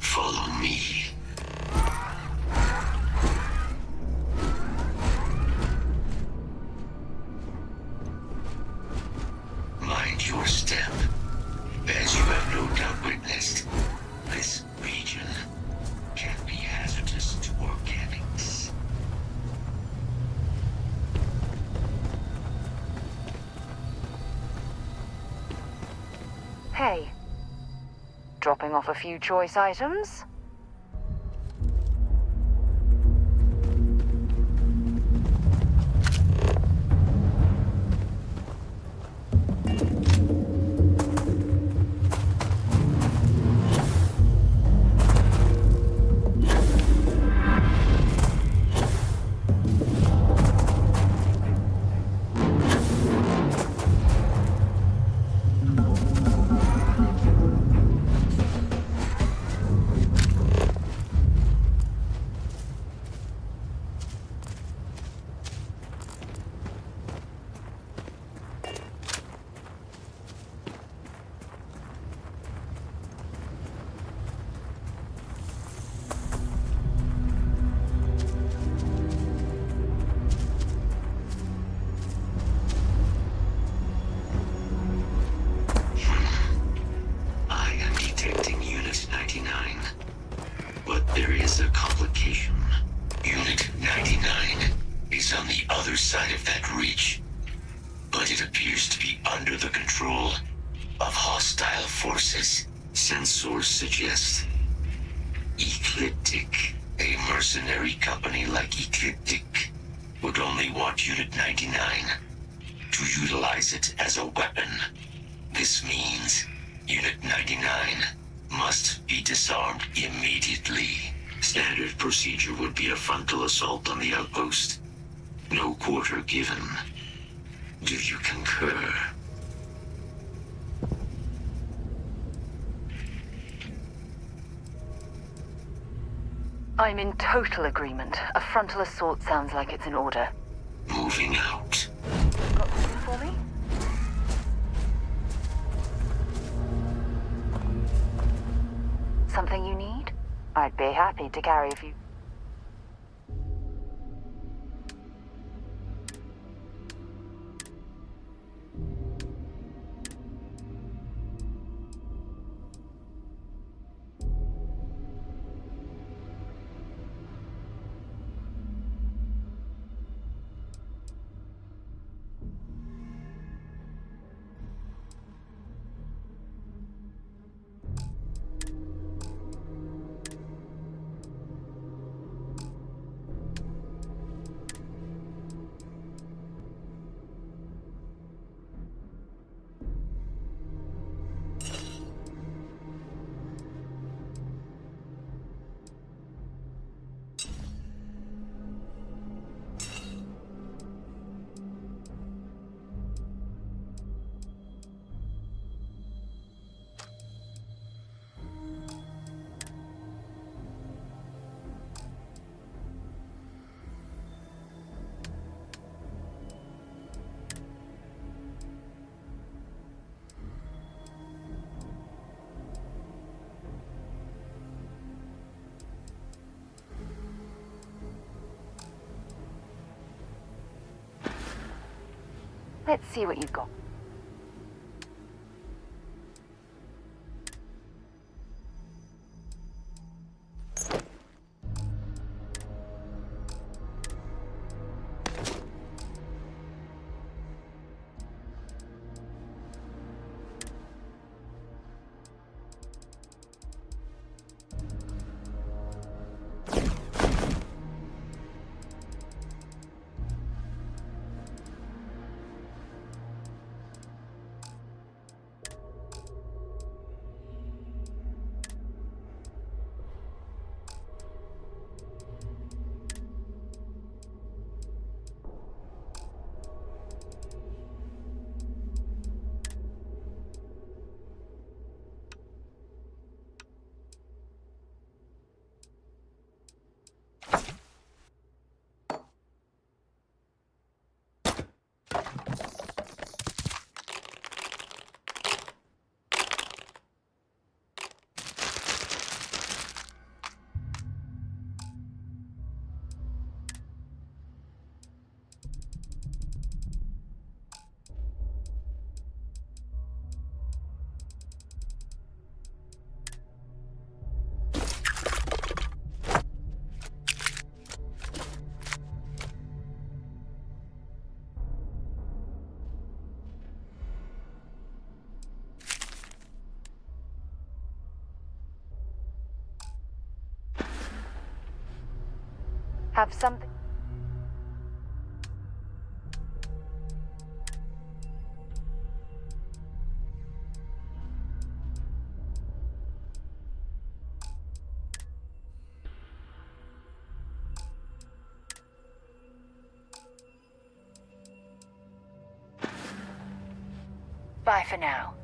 Follow me. Mind your step. As you have no doubt witnessed, this region can be hazardous to organics. Hey. Dropping off a few choice items? Side of that reach, but it appears to be under the control of hostile forces. Sensors suggest ecliptic A mercenary company like Ecliptic would only want Unit 99 to utilize it as a weapon. This means Unit 99 must be disarmed immediately. Standard procedure would be a frontal assault on the outpost. No quarter given. Do you concur? I'm in total agreement. A frontal assault sounds like it's in order. Moving out. Got something for me? Something you need? I'd be happy to carry a few. Let's see what you've got. Have something. Bye for now.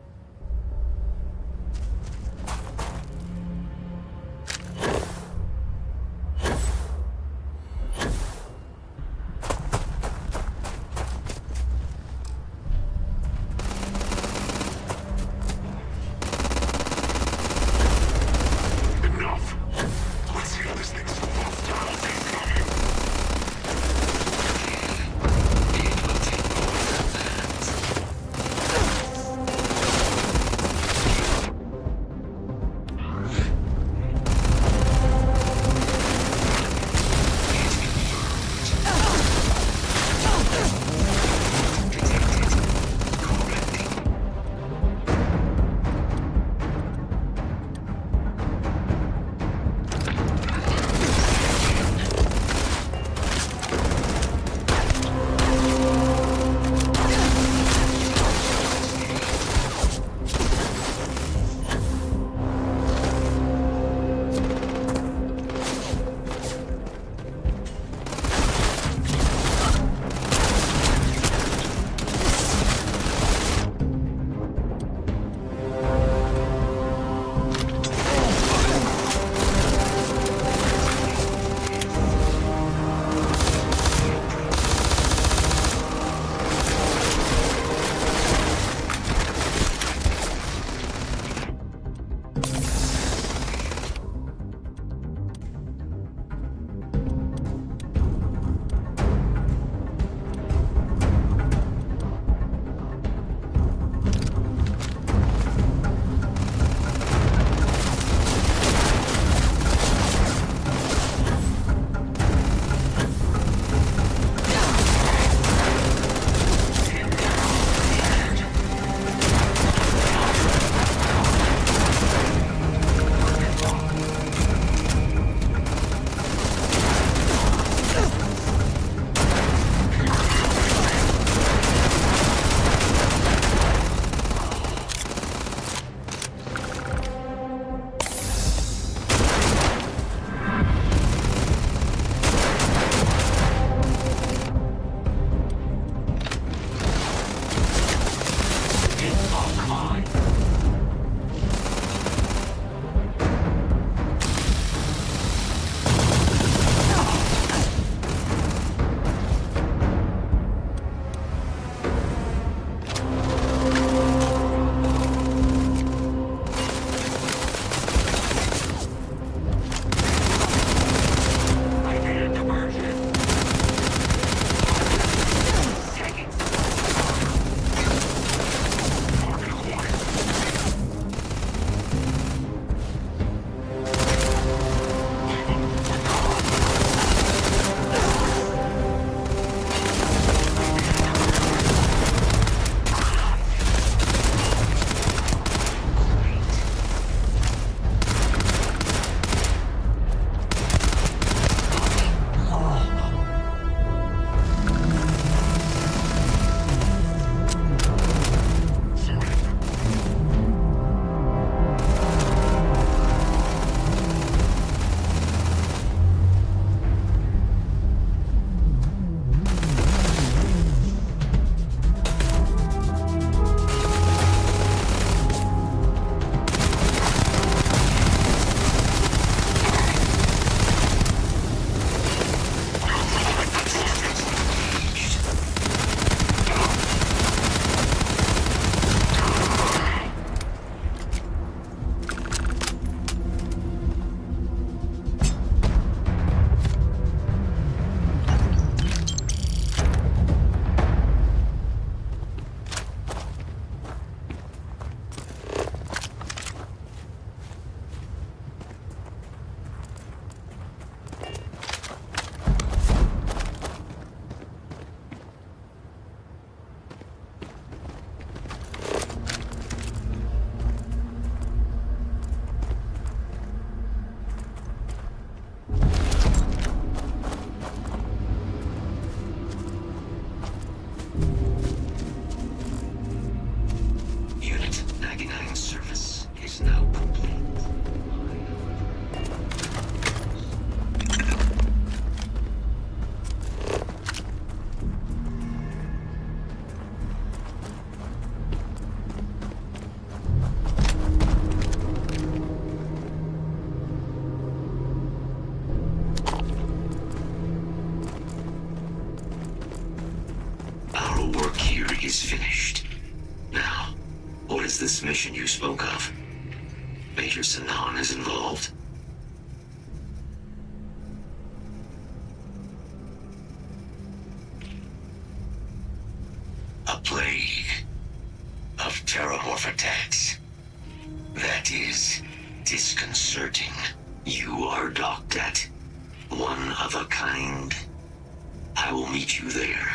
service is now complete. Our work here is finished. Now, what is this mission you spoke of? Major Sinan is involved? A plague of terramorph attacks. That is disconcerting. You are docked at one of a kind. I will meet you there.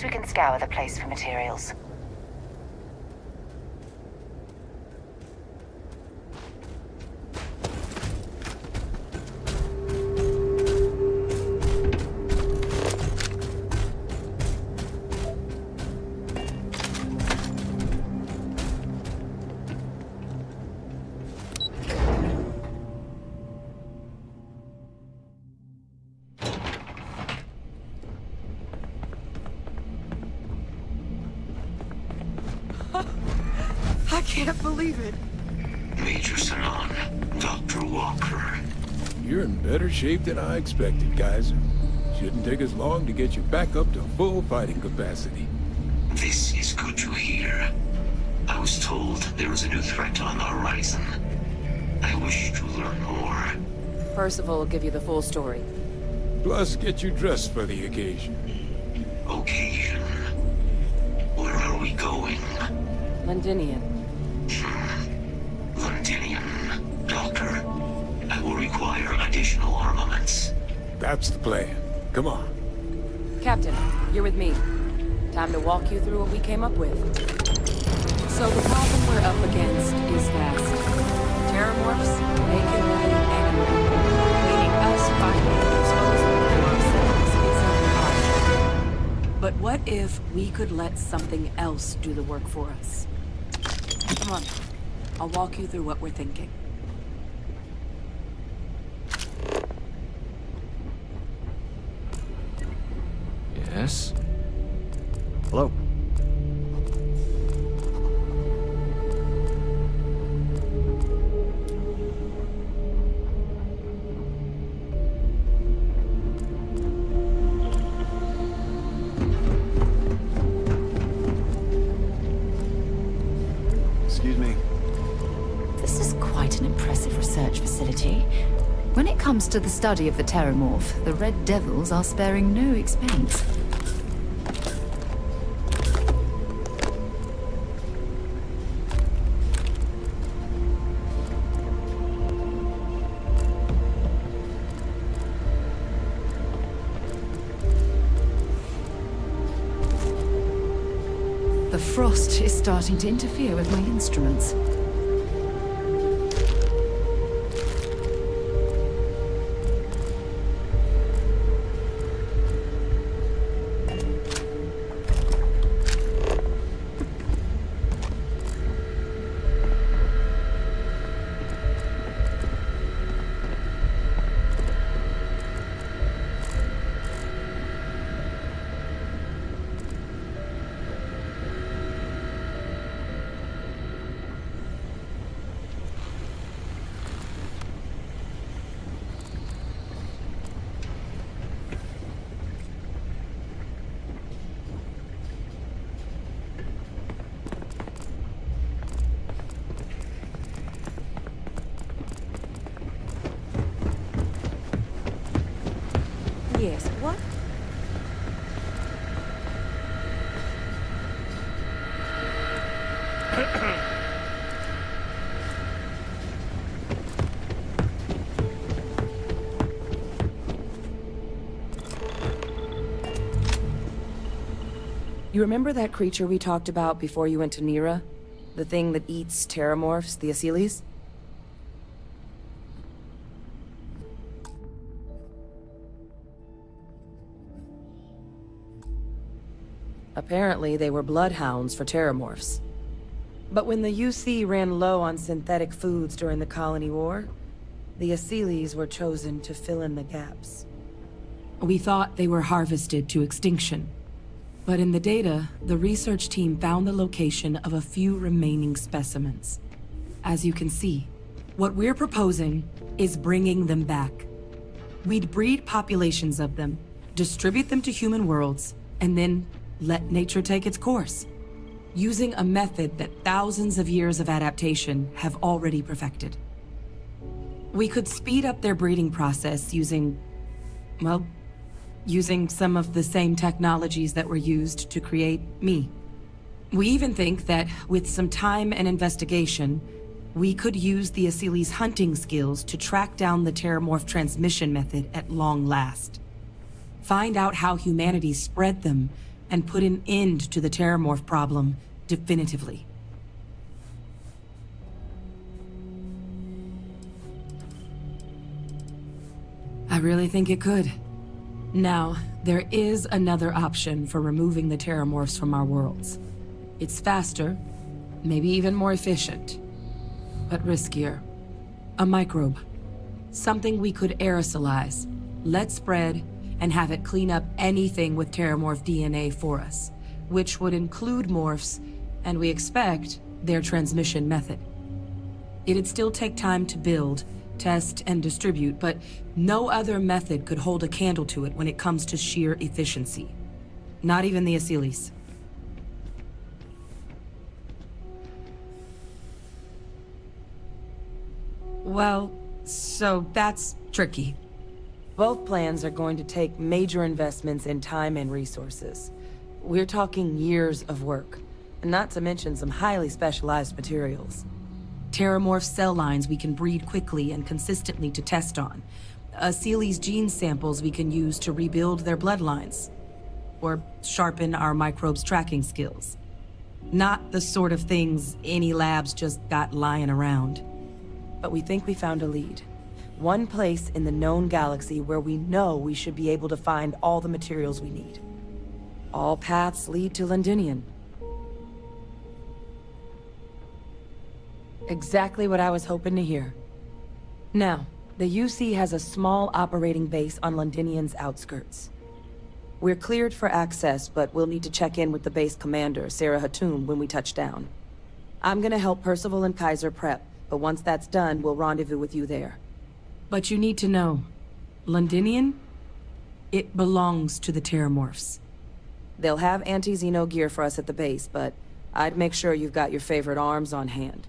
we can scour the place for materials. I can't believe it. Major Sanan, Dr. Walker. You're in better shape than I expected, Kaiser. Shouldn't take us long to get you back up to full fighting capacity. This is good to hear. I was told there was a new threat on the horizon. I wish to learn more. Percival will give you the full story. Plus, get you dressed for the occasion. Occasion? Where are we going? Londinian. Londinian. Doctor, I will require additional armaments. That's the plan. Come on. Captain, you're with me. Time to walk you through what we came up with. So the problem we're up against is vast. Terramorphs, they can rule anywhere. Meaning us finding and disposing of ourselves is impossible. But what if we could let something else do the work for us? Come on. I'll walk you through what we're thinking. Yes? Hello. Excuse me. This is quite an impressive research facility. When it comes to the study of the Terramorph, the Red Devils are sparing no expense. The frost is starting to interfere with my instruments. Yes, what? You remember that creature we talked about before you went to Nira? The thing that eats terramorphs, the Asylees? Apparently, they were bloodhounds for terramorphs. But when the UC ran low on synthetic foods during the Colony War, the Asylees were chosen to fill in the gaps. We thought they were harvested to extinction. But in the data, the research team found the location of a few remaining specimens. As you can see, what we're proposing is bringing them back. We'd breed populations of them, distribute them to human worlds, and then let nature take its course, using a method that thousands of years of adaptation have already perfected. We could speed up their breeding process using some of the same technologies that were used to create me. We even think that with some time and investigation, we could use the Asylees' hunting skills to track down the Terramorph transmission method at long last. Find out how humanity spread them, and put an end to the terramorph problem definitively. I really think it could. Now, there is another option for removing the terramorphs from our worlds. It's faster, maybe even more efficient, but riskier. A microbe. Something we could aerosolize, let spread, and have it clean up anything with terramorph DNA for us, which would include morphs, and we expect their transmission method. It'd still take time to build, test, and distribute, but no other method could hold a candle to it when it comes to sheer efficiency. Not even the Asylees. Well, so that's tricky. Both plans are going to take major investments in time and resources. We're talking years of work, not to mention some highly specialized materials. Terramorph cell lines we can breed quickly and consistently to test on. Asylees' gene samples we can use to rebuild their bloodlines. Or sharpen our microbes' tracking skills. Not the sort of things any labs just got lying around. But we think we found a lead. One place in the known galaxy where we know we should be able to find all the materials we need. All paths lead to Londinian. Exactly what I was hoping to hear. Now, the UC has a small operating base on Londinian's outskirts. We're cleared for access, but we'll need to check in with the base commander, Sarah Hatum, when we touch down. I'm gonna help Percival and Kaiser prep, but once that's done, we'll rendezvous with you there. But you need to know, Londinian? It belongs to the Terramorphs. They'll have anti-Xeno gear for us at the base, but I'd make sure you've got your favorite arms on hand.